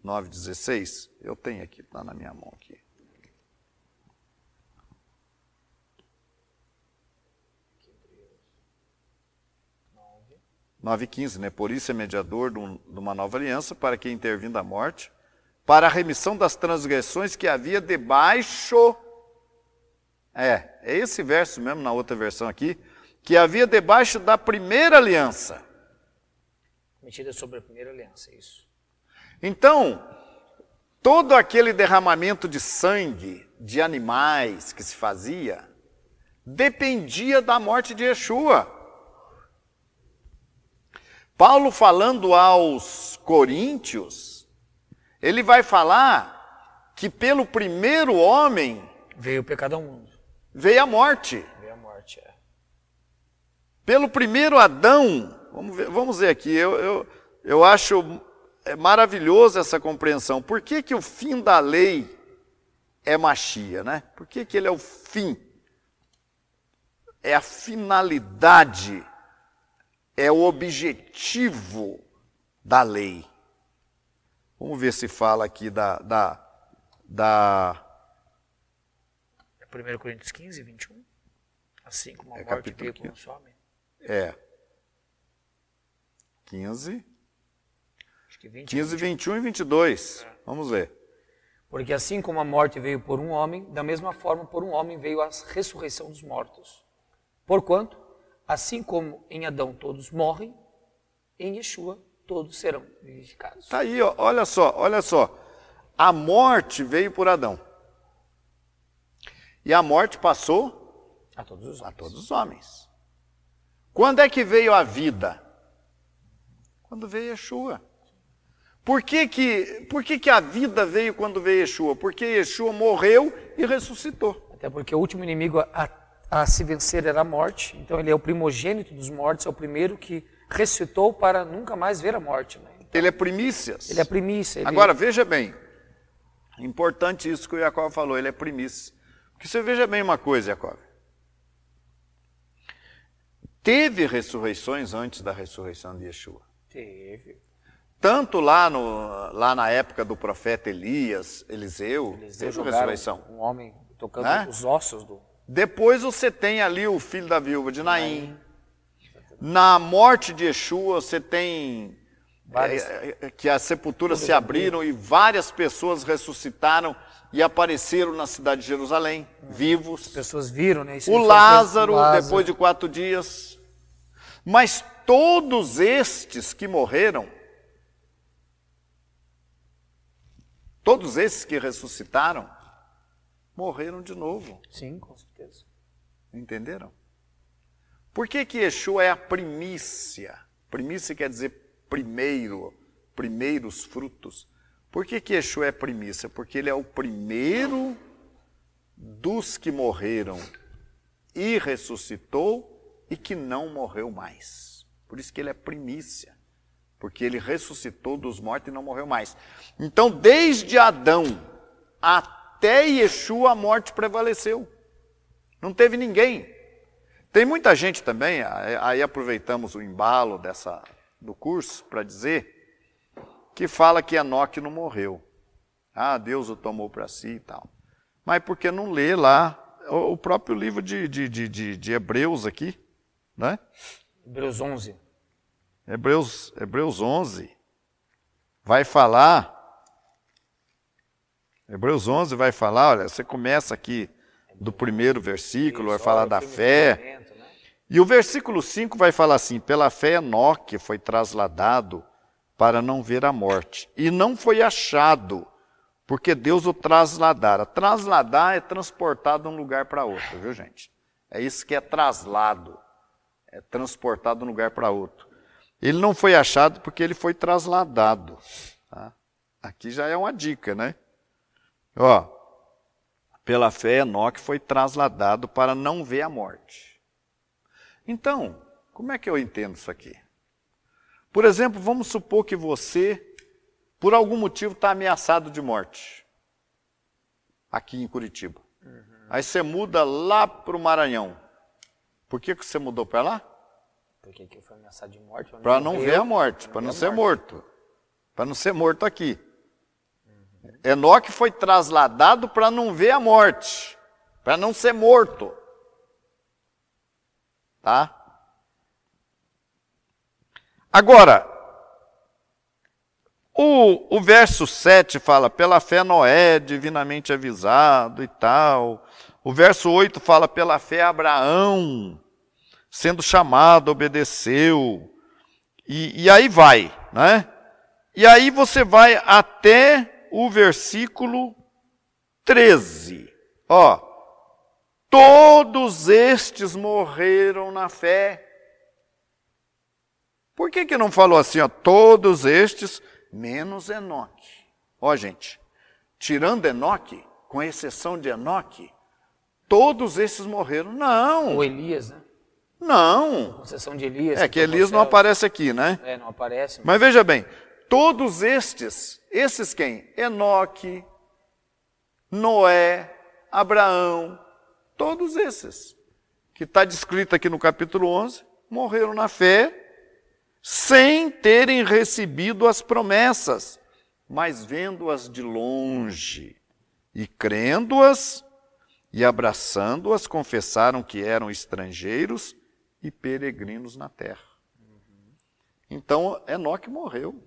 9:16? Eu tenho aqui, está na minha mão aqui. 9:15, né? Por isso é mediador de uma nova aliança, para que, intervindo a morte, para a remissão das transgressões que havia debaixo... É esse verso mesmo, na outra versão aqui, que havia debaixo da primeira aliança. Metida sobre a primeira aliança, isso. Então, todo aquele derramamento de sangue de animais que se fazia, dependia da morte de Yeshua. Paulo, falando aos coríntios, ele vai falar que pelo primeiro homem veio o pecado ao mundo. Veio a morte. Veio a morte, Pelo primeiro Adão, vamos ver aqui, eu acho maravilhoso essa compreensão. Por que o fim da lei é Mashiach, né? Por que ele é o fim? É a finalidade, é o objetivo da lei. Vamos ver se fala aqui da 1 Coríntios 15, 21. Assim como a morte veio por um só homem. 15. Acho que 20, 15, 21 e 22. Vamos ver. Porque assim como a morte veio por um homem, da mesma forma por um homem veio a ressurreição dos mortos. Porquanto, assim como em Adão todos morrem, em Yeshua todos serão vivificados. Está aí, ó, olha só. A morte veio por Adão. E a morte passou a todos os homens. Quando é que veio a vida? Quando veio Yeshua. Por que a vida veio quando veio Yeshua? Porque Yeshua morreu e ressuscitou. Até porque o último inimigo a se vencer era a morte. Então ele é o primogênito dos mortos, é o primeiro que ressuscitou para nunca mais ver a morte. Né? Então, ele é primícias. Ele é primícia. Agora, veja bem, importante isso que o Jacob falou, ele é primícia. Porque você veja bem uma coisa, Jacob. Teve ressurreições antes da ressurreição de Yeshua. Teve. Tanto lá na época do profeta Eliseu teve ressurreição. Um homem tocando os ossos do... Depois você tem ali o filho da viúva de Naim. Na morte de Yeshua você tem que as sepulturas se abriram e várias pessoas ressuscitaram e apareceram na cidade de Jerusalém, vivos. As pessoas viram, né? O Lázaro, depois de 4 dias. Mas todos estes que morreram, todos esses que ressuscitaram, morreram de novo. Sim, com certeza. Entenderam? Por que Yeshua é a primícia? Primícia quer dizer primeiro, primeiros frutos. Por que Yeshua é primícia? Porque ele é o primeiro dos que morreram e ressuscitou e que não morreu mais. Por isso que ele é primícia. Porque ele ressuscitou dos mortos e não morreu mais. Então, desde Adão até Yeshua, a morte prevaleceu. Não teve ninguém. Tem muita gente também, aí aproveitamos o embalo do curso para dizer, que fala que Enoque não morreu. Ah, Deus o tomou para si e tal. Mas por que não lê lá o próprio livro de Hebreus aqui, né? Hebreus 11. Hebreus 11 vai falar, Hebreus 11 vai falar, olha, você começa aqui do primeiro versículo, vai falar da fé, e o versículo 5 vai falar assim, pela fé Enoque foi trasladado para não ver a morte, e não foi achado, porque Deus o trasladara. Trasladar é transportar de um lugar para outro, viu gente? É isso que é traslado, é transportar de um lugar para outro. Ele não foi achado porque ele foi trasladado. Tá? Aqui já é uma dica, né? Ó, pela fé, Enoque foi trasladado para não ver a morte. Então, como é que eu entendo isso aqui? Por exemplo, vamos supor que você, por algum motivo, está ameaçado de morte. Aqui em Curitiba. Aí você muda lá para o Maranhão. Por que você mudou para lá? Porque aqui eu fui ameaçado de morte. Para não ver a morte, para não ser morto. Para não ser morto aqui. Enoque foi trasladado para não ver a morte. Para não ser morto. Tá? Agora, o verso 7 fala, pela fé Noé, divinamente avisado e tal. O verso 8 fala, pela fé Abraão, sendo chamado, obedeceu. E aí vai, né? E aí você vai até o versículo 13. Ó, todos estes morreram na fé. Por que não falou assim, ó, todos estes, menos Enoque? Ó, gente, tirando Enoque, com exceção de Enoque, todos esses morreram. Não. Ou Elias, né? Não. Com exceção de Elias. É que Elias não aparece aqui, né? É, não aparece. Mas veja bem, todos estes quem? Enoque, Noé, Abraão, todos esses, que está descrito aqui no capítulo 11, morreram na fé, sem terem recebido as promessas, mas vendo-as de longe, e crendo-as, e abraçando-as, confessaram que eram estrangeiros e peregrinos na terra. Então, Enoque morreu.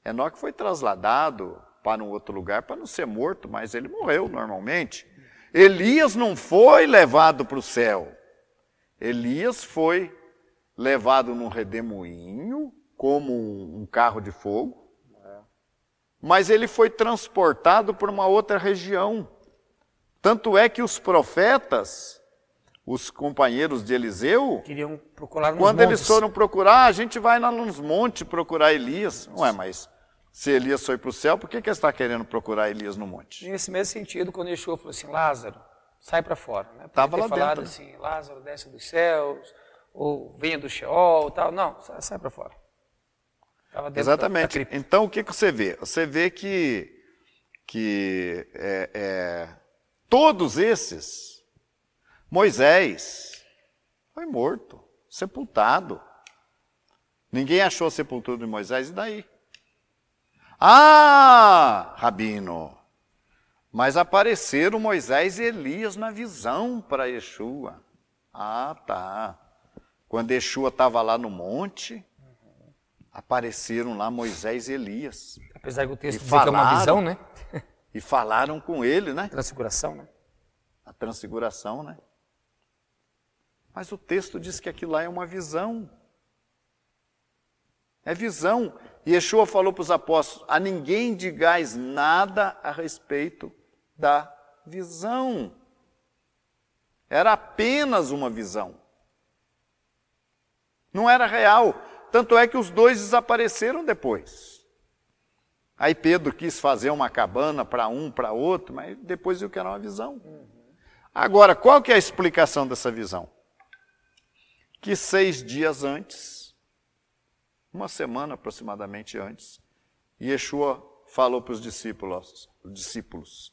Enoque foi trasladado para um outro lugar para não ser morto, mas ele morreu normalmente. Elias não foi levado para o céu. Elias foi levado num redemoinho, como um carro de fogo, mas ele foi transportado para uma outra região. Tanto é que os profetas os companheiros de Eliseu, Queriam procurar nos quando montes. eles foram procurar, a gente vai lá nos montes procurar Elias. Ué, mas se Elias foi para o céu, por que ele está querendo procurar Elias no monte? Nesse mesmo sentido, quando Yeshua falou assim, Lázaro, sai para fora. Né? Tava ter lá falado dentro, né? assim, Lázaro desce dos céus, ou venha do Sheol, tal. Não, sai para fora. Tava dentro Exatamente. da cripta. Então, o que você vê? Você vê que todos esses, Moisés foi morto, sepultado. Ninguém achou a sepultura de Moisés, e daí? Ah, Rabino, mas apareceram Moisés e Elias na visão para Yeshua. Ah, tá. Quando Yeshua estava lá no monte, apareceram lá Moisés e Elias. Apesar que o texto E diz que é uma falaram. visão, né? E falaram com ele, né? Transfiguração, né? A transfiguração, né? Mas o texto diz que aquilo lá é uma visão. É visão. E Yeshua falou para os apóstolos, a ninguém digais nada a respeito da visão. Era apenas uma visão. Não era real. Tanto é que os dois desapareceram depois. Aí Pedro quis fazer uma cabana para um, para outro, mas depois viu que era uma visão. Agora, qual que é a explicação dessa visão? Que 6 dias antes, uma semana aproximadamente antes, Yeshua falou para os discípulos,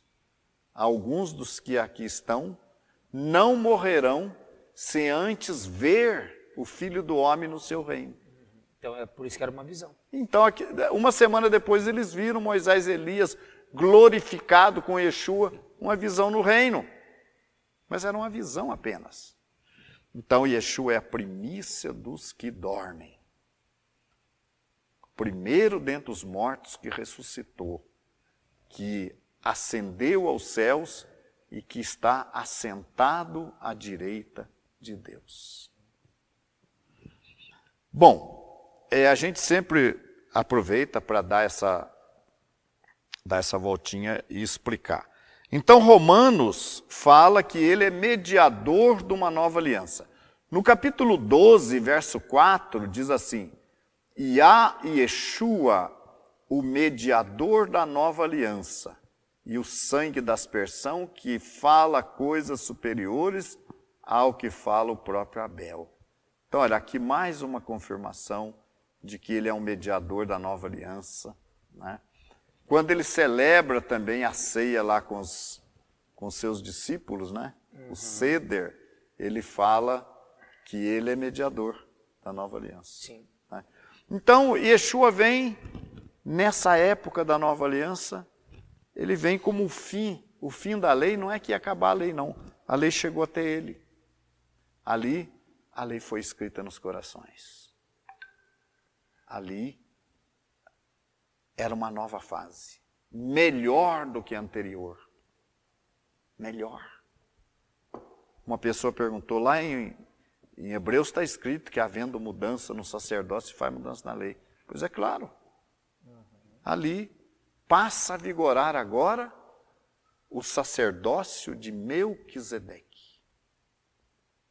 alguns dos que aqui estão não morrerão sem antes ver o Filho do Homem no seu reino. Então é por isso que era uma visão. Então, uma semana depois, eles viram Moisés e Elias glorificado com Yeshua, uma visão no reino. Mas era uma visão apenas. Então, Yeshua é a primícia dos que dormem. Primeiro dentre os mortos que ressuscitou, que ascendeu aos céus e que está assentado à direita de Deus. Bom, a gente sempre aproveita para dar essa voltinha e explicar. Então, Romanos fala que ele é mediador de uma nova aliança. No capítulo 12, verso 4, diz assim, e há Yeshua, o mediador da nova aliança, e o sangue da aspersão que fala coisas superiores ao que fala o próprio Abel. Então, olha, aqui mais uma confirmação de que ele é um mediador da nova aliança, né? Quando ele celebra também a ceia lá com seus discípulos, né? O Seder, ele fala que ele é mediador da nova aliança. Sim. Né? Então, Yeshua vem, nessa época da nova aliança, ele vem como o fim da lei. Não é que ia acabar a lei, não. A lei chegou até ele. Ali, a lei foi escrita nos corações. Ali era uma nova fase, melhor do que a anterior. Melhor. Uma pessoa perguntou, lá em Hebreus está escrito que havendo mudança no sacerdócio se faz mudança na lei. Pois é claro. Ali passa a vigorar agora o sacerdócio de Melquisedeque,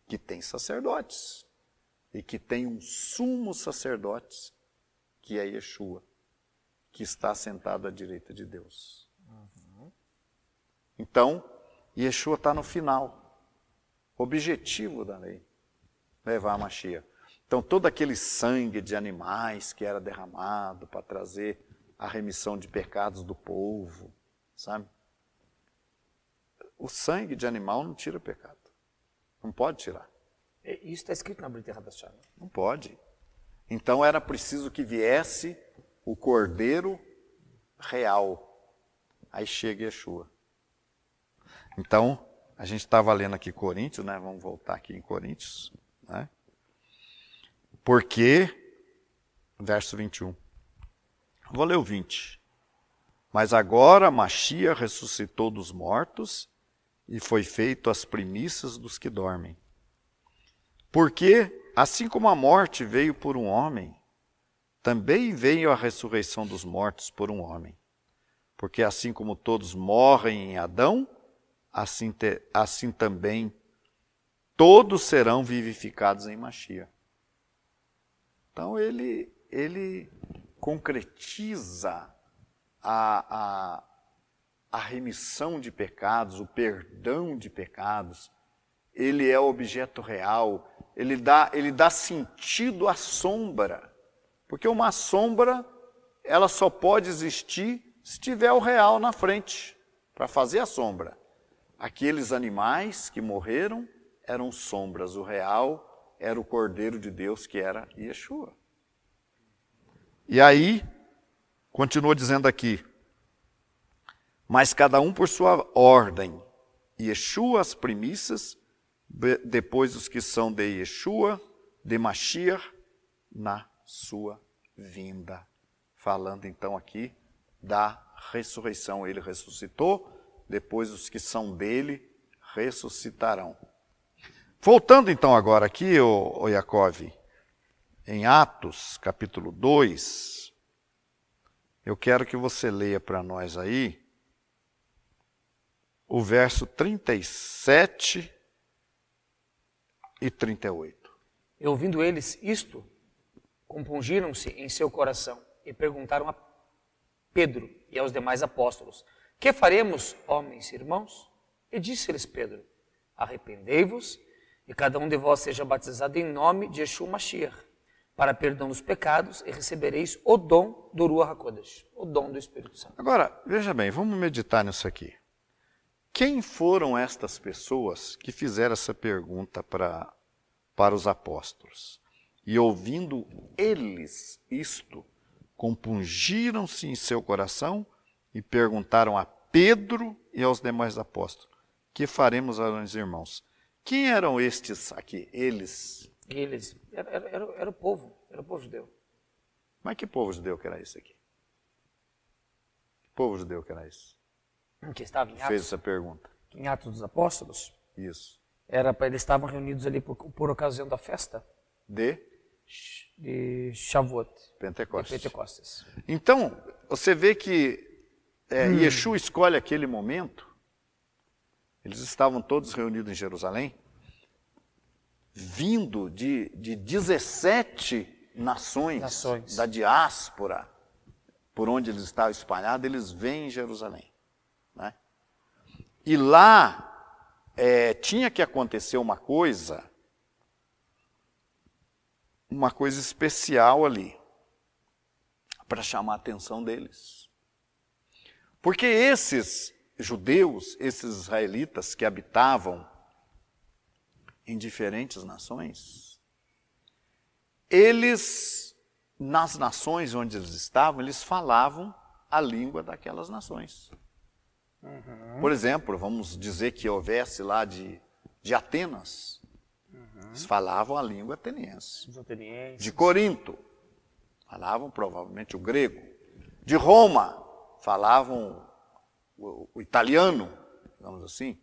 que tem sacerdotes e que tem um sumo sacerdote, que é Yeshua, que está sentado à direita de Deus. Então, Yeshua está no final. Objetivo da lei, levar a Mashiach. Então, todo aquele sangue de animais que era derramado para trazer a remissão de pecados do povo, sabe? O sangue de animal não tira pecado. Não pode tirar. Isso está escrito na Brit Hadashah. Não pode. Então era preciso que viesse o Cordeiro real. Aí chega Yeshua. Então, a gente estava lendo aqui Coríntios, né? Vamos voltar aqui em Coríntios, né? Porque, verso 21. Vou ler o 20. Mas agora Mashiach ressuscitou dos mortos e foi feito as primícias dos que dormem. Porque, assim como a morte veio por um homem, também veio a ressurreição dos mortos por um homem. Porque assim como todos morrem em Adão, assim também todos serão vivificados em Mashiach. Então ele concretiza a remissão de pecados, o perdão de pecados. Ele é o objeto real, ele dá sentido à sombra, porque uma sombra ela só pode existir se tiver o real na frente, para fazer a sombra. Aqueles animais que morreram eram sombras, o real era o Cordeiro de Deus, que era Yeshua. E aí, continua dizendo aqui, mas cada um por sua ordem, Yeshua as primícias, depois os que são de Yeshua, de Mashiach, na sua vinda. Falando então aqui da ressurreição. Ele ressuscitou, depois os que são dele ressuscitarão. Voltando então agora aqui, ô Yaakov, em Atos, capítulo 2, eu quero que você leia para nós aí o verso 37 e 38. E ouvindo eles isto, compungiram-se em seu coração e perguntaram a Pedro e aos demais apóstolos: que faremos, homens e irmãos? E disse-lhes Pedro: arrependei-vos e cada um de vós seja batizado em nome de Yeshua Mashiach, para perdão dos pecados, e recebereis o dom do Ruach HaKodesh, o dom do Espírito Santo. Agora, veja bem, vamos meditar nisso aqui. Quem foram estas pessoas que fizeram essa pergunta para os apóstolos? E ouvindo eles isto, compungiram-se em seu coração e perguntaram a Pedro e aos demais apóstolos: que faremos, meus irmãos? Quem eram estes aqui? Eles. Eles, era o povo judeu. Mas que povo judeu que era esse aqui? Que povo judeu que era esse? Que estava em Atos. Fez essa pergunta. Em Atos dos Apóstolos. Isso. Eles estavam reunidos ali por ocasião da festa de Shavuot. Pentecostes. Então, você vê que Yeshua escolhe aquele momento. Eles estavam todos reunidos em Jerusalém, vindo de 17 nações da diáspora, por onde eles estavam espalhados, eles vêm em Jerusalém. Né? E lá tinha que acontecer uma coisa especial ali, para chamar a atenção deles. Porque esses judeus, esses israelitas que habitavam em diferentes nações, eles, nas nações onde eles estavam, eles falavam a língua daquelas nações. Por exemplo, vamos dizer que houvesse lá de Atenas, eles falavam a língua ateniense. De Corinto, falavam provavelmente o grego. De Roma, falavam o italiano, digamos assim.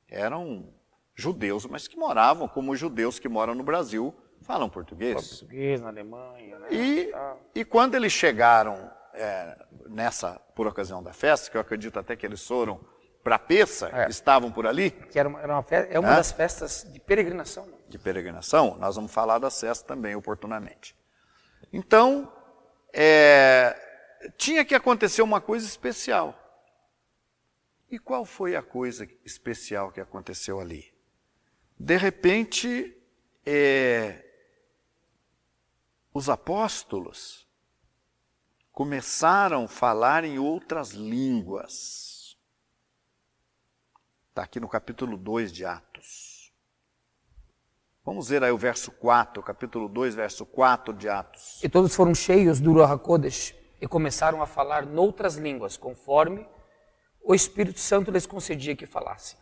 Eram judeus, mas que moravam, como os judeus que moram no Brasil, falam português. Português, na Alemanha, né? E quando eles chegaram por ocasião da festa, que eu acredito até que eles foram para Peça, estavam por ali. Que era uma das festas de peregrinação. Né? De peregrinação, nós vamos falar das festas também, oportunamente. Então, tinha que acontecer uma coisa especial. E qual foi a coisa especial que aconteceu ali? De repente, os apóstolos começaram a falar em outras línguas. Está aqui no capítulo 2 de Atos. Vamos ver aí o verso 4, capítulo 2, verso 4 de Atos. E todos foram cheios do Ruach HaKodesh e começaram a falar noutras línguas, conforme o Espírito Santo lhes concedia que falassem.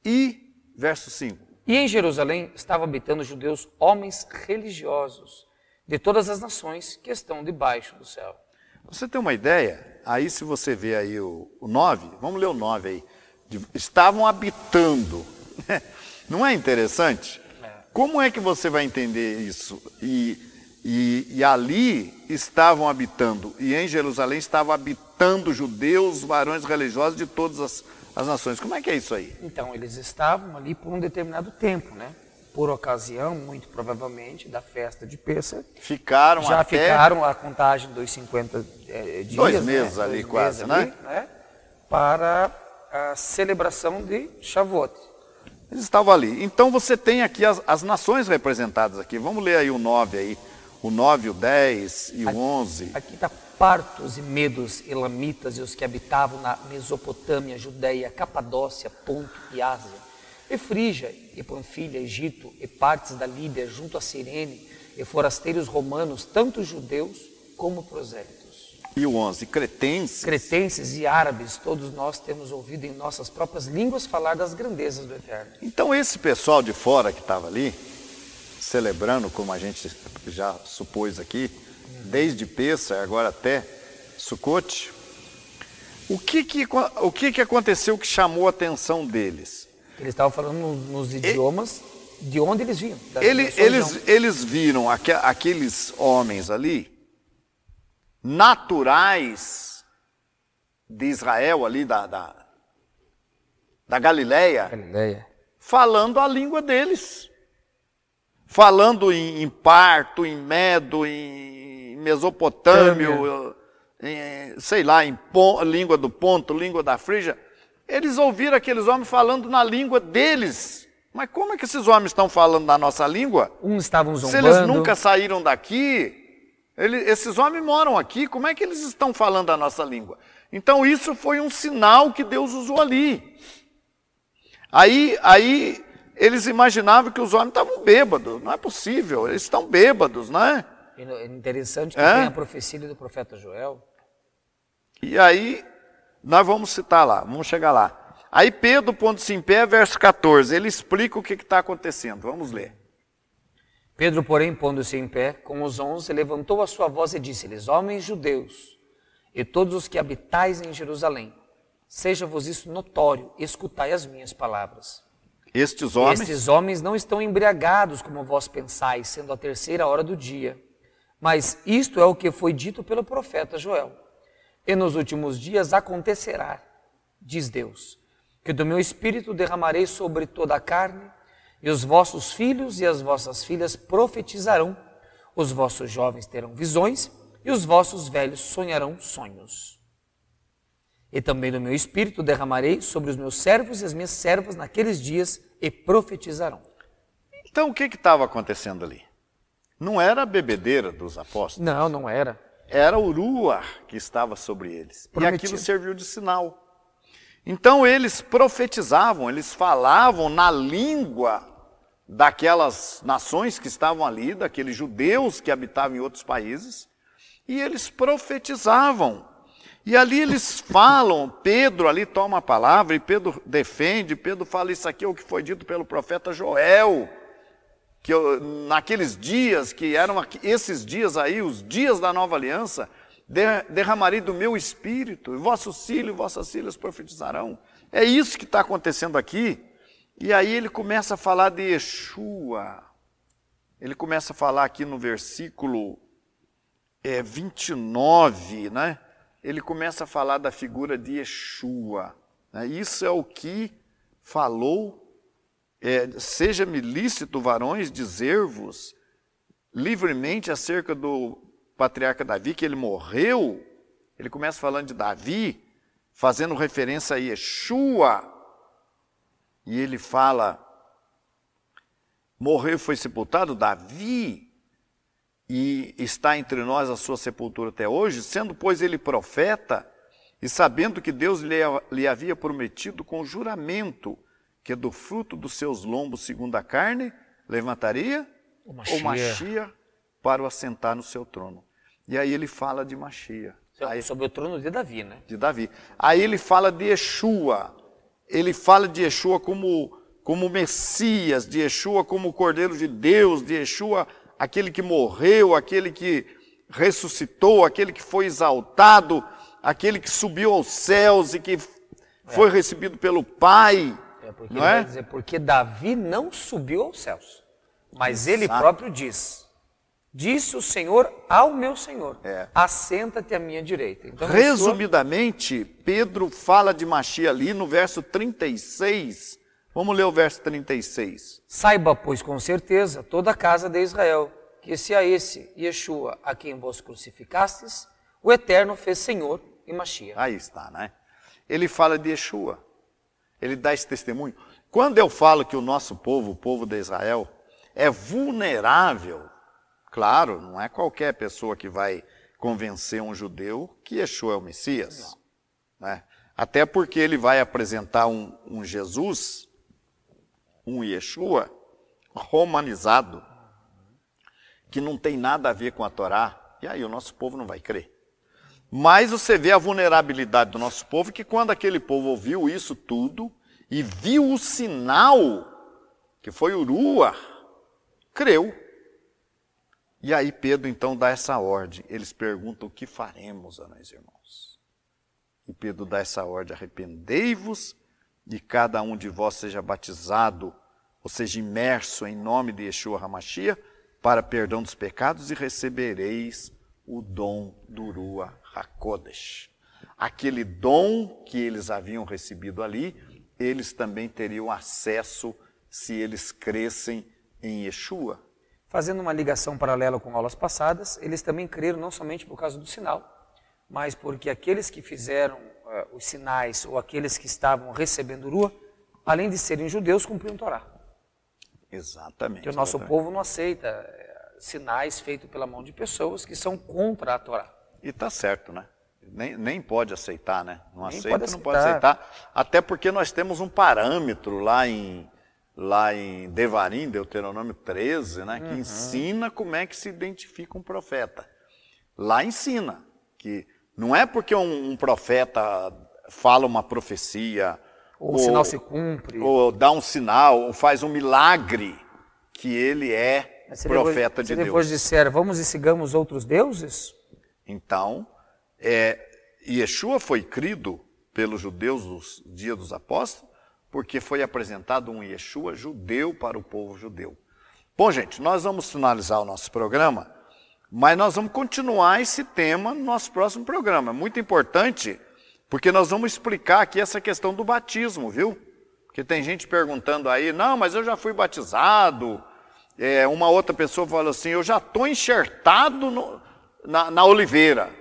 E, verso 5. E em Jerusalém estavam habitando judeus, homens religiosos, de todas as nações que estão debaixo do céu. Você tem uma ideia? Aí se você vê aí o 9, vamos ler o 9 aí. Estavam habitando. Não é interessante? Como é que você vai entender isso? E ali estavam habitando, e em Jerusalém estavam habitando judeus, varões religiosos de todas as nações. Como é que é isso aí? Então, eles estavam ali por um determinado tempo, né? por ocasião, muito provavelmente, da festa de Pêssar. Ficaram Já até ficaram a contagem dos 50 dias. 2 meses né? ali 2 quase, meses ali, né? Para a celebração de Shavuot. Eles estavam ali. Então você tem aqui as nações representadas aqui. Vamos ler aí o 9 aí. O 9, o 10 e o 11. Aqui está partos e medos, elamitas e os que habitavam na Mesopotâmia, Judéia, Capadócia, Ponto e Ásia, e Frígia, e Panfilha, Egito, e partes da Líbia, junto a Cirene, e forasteiros romanos, tanto judeus como prosélitos. E o 11, cretenses. Cretenses e árabes, todos nós temos ouvido em nossas próprias línguas falar das grandezas do Eterno. Então esse pessoal de fora que estava ali, celebrando, como a gente já supôs aqui, desde Pêssar, agora até Sucote, o que aconteceu que chamou a atenção deles? Eles estavam falando nos idiomas de onde eles vinham. Eles viram aqueles homens ali, naturais de Israel, ali da Galileia, falando a língua deles. Falando em Parto, em Medo, em Mesopotâmio, sei lá, língua do Ponto, língua da Frígia. Eles ouviram aqueles homens falando na língua deles. Mas como é que esses homens estão falando na nossa língua? Uns estavam zombando. Se eles nunca saíram daqui, esses homens moram aqui, como é que eles estão falando a nossa língua? Então isso foi um sinal que Deus usou ali. Aí eles imaginavam que os homens estavam bêbados. Não é possível, eles estão bêbados, não é? É interessante que tem a profecia do profeta Joel. E aí, nós vamos citar lá, vamos chegar lá. Aí Pedro, pondo-se em pé, verso 14, ele explica o que está acontecendo. Vamos ler. Pedro, porém, pondo-se em pé, com os 11, levantou a sua voz e disse-lhes: homens judeus, e todos os que habitais em Jerusalém, seja-vos isso notório, escutai as minhas palavras. Estes homens não estão embriagados, como vós pensais, sendo a 3ª hora do dia. Mas isto é o que foi dito pelo profeta Joel. E nos últimos dias acontecerá, diz Deus, que do meu espírito derramarei sobre toda a carne, e os vossos filhos e as vossas filhas profetizarão, os vossos jovens terão visões, e os vossos velhos sonharão sonhos. E também do meu espírito derramarei sobre os meus servos e as minhas servas naqueles dias, e profetizarão. Então o que estava acontecendo ali? Não era a bebedeira dos apóstolos. Não era. Era o Ruach que estava sobre eles. Prometido. E aquilo serviu de sinal. Então eles profetizavam, eles falavam na língua daquelas nações que estavam ali, daqueles judeus que habitavam em outros países, e eles profetizavam. E ali eles falam, Pedro ali toma a palavra, e Pedro defende, Pedro fala, isso aqui é o que foi dito pelo profeta Joel, que naqueles dias, que eram esses dias aí, os dias da nova aliança, derramarei do meu espírito, e vossos filhos e vossas filhas profetizarão. É isso que está acontecendo aqui. E aí ele começa a falar de Yeshua. Ele começa a falar aqui no versículo 29, né? Ele começa a falar da figura de Yeshua. Né? Isso é o que falou, seja-me lícito, varões, dizer-vos livremente acerca do patriarca Davi, que ele morreu. Ele começa falando de Davi, fazendo referência a Yeshua. E ele fala, morreu e foi sepultado Davi, e está entre nós a sua sepultura até hoje, sendo, pois, ele profeta, e sabendo que Deus lhe havia prometido com juramento, que do fruto dos seus lombos, segundo a carne, levantaria o Mashiach para o assentar no seu trono. E aí ele fala de Mashiach. Sobre o trono de Davi, né? De Davi. Aí ele fala de Yeshua. Ele fala de Yeshua como Messias, de Yeshua como Cordeiro de Deus, de Yeshua aquele que morreu, aquele que ressuscitou, aquele que foi exaltado, aquele que subiu aos céus e que foi recebido pelo Pai. Porque ele vai dizer, porque Davi não subiu aos céus, mas ele próprio disse o Senhor ao meu Senhor, assenta-te à minha direita. Então, resumidamente, Pedro fala de Mashiach ali no verso 36, Vamos ler o verso 36. Saiba, pois, com certeza, toda a casa de Israel, que se a esse Yeshua, a quem vos crucificastes, o Eterno fez Senhor e Mashiach. Aí está, né? Ele fala de Yeshua. Ele dá esse testemunho. Quando eu falo que o nosso povo, o povo de Israel, é vulnerável, claro, não é qualquer pessoa que vai convencer um judeu que Yeshua é o Messias. Né? Até porque ele vai apresentar um Jesus, um Yeshua, romanizado, que não tem nada a ver com a Torá, e aí o nosso povo não vai crer. Mas você vê a vulnerabilidade do nosso povo, que quando aquele povo ouviu isso tudo, e viu o sinal, que foi o Ruach, creu. E aí Pedro então dá essa ordem. Eles perguntam: o que faremos, meus irmãos? E Pedro dá essa ordem: arrependei-vos e cada um de vós seja batizado, ou seja, imerso em nome de Yeshua HaMashiach, para perdão dos pecados, e recebereis o dom do Ruach HaKodesh. Aquele dom que eles haviam recebido ali, eles também teriam acesso se eles crescem em Yeshua. Fazendo uma ligação paralela com aulas passadas, eles também creram não somente por causa do sinal, mas porque aqueles que fizeram os sinais, ou aqueles que estavam recebendo o Ruach, além de serem judeus, cumpriam a Torá. Exatamente. Porque o nosso povo não aceita sinais feitos pela mão de pessoas que são contra a Torá. E está certo, né? Nem pode aceitar, né? Não Nem aceita, pode não pode aceitar. Até porque nós temos um parâmetro lá em Devarim, Deuteronômio 13, né? Que ensina como é que se identifica um profeta. Lá ensina que não é porque um profeta fala uma profecia, ou o sinal se cumpre, ou dá um sinal, ou faz um milagre, que ele é profeta de Deus. Se depois disser, vamos e sigamos outros deuses? Então, Yeshua foi crido pelos judeus dos dias dos apóstolos, porque foi apresentado um Yeshua judeu para o povo judeu. Bom, gente, nós vamos finalizar o nosso programa, mas nós vamos continuar esse tema no nosso próximo programa. É muito importante, porque nós vamos explicar aqui essa questão do batismo, viu? Porque tem gente perguntando aí, não, mas eu já fui batizado. Uma outra pessoa fala assim, eu já estou enxertado na oliveira.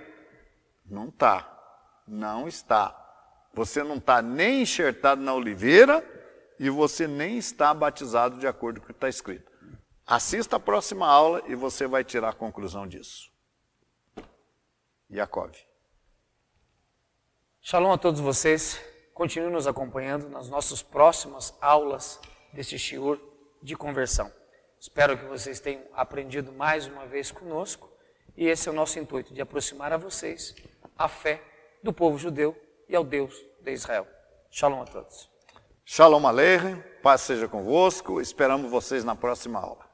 Não está, não está. Você não está nem enxertado na oliveira e você nem está batizado de acordo com o que está escrito. Assista a próxima aula e você vai tirar a conclusão disso. Yaakov. Shalom a todos vocês. Continue nos acompanhando nas nossas próximas aulas deste shiur de conversão. Espero que vocês tenham aprendido mais uma vez conosco. E esse é o nosso intuito, de aproximar a vocês a fé do povo judeu e ao Deus de Israel. Shalom a todos. Shalom Aleichem, paz seja convosco. Esperamos vocês na próxima aula.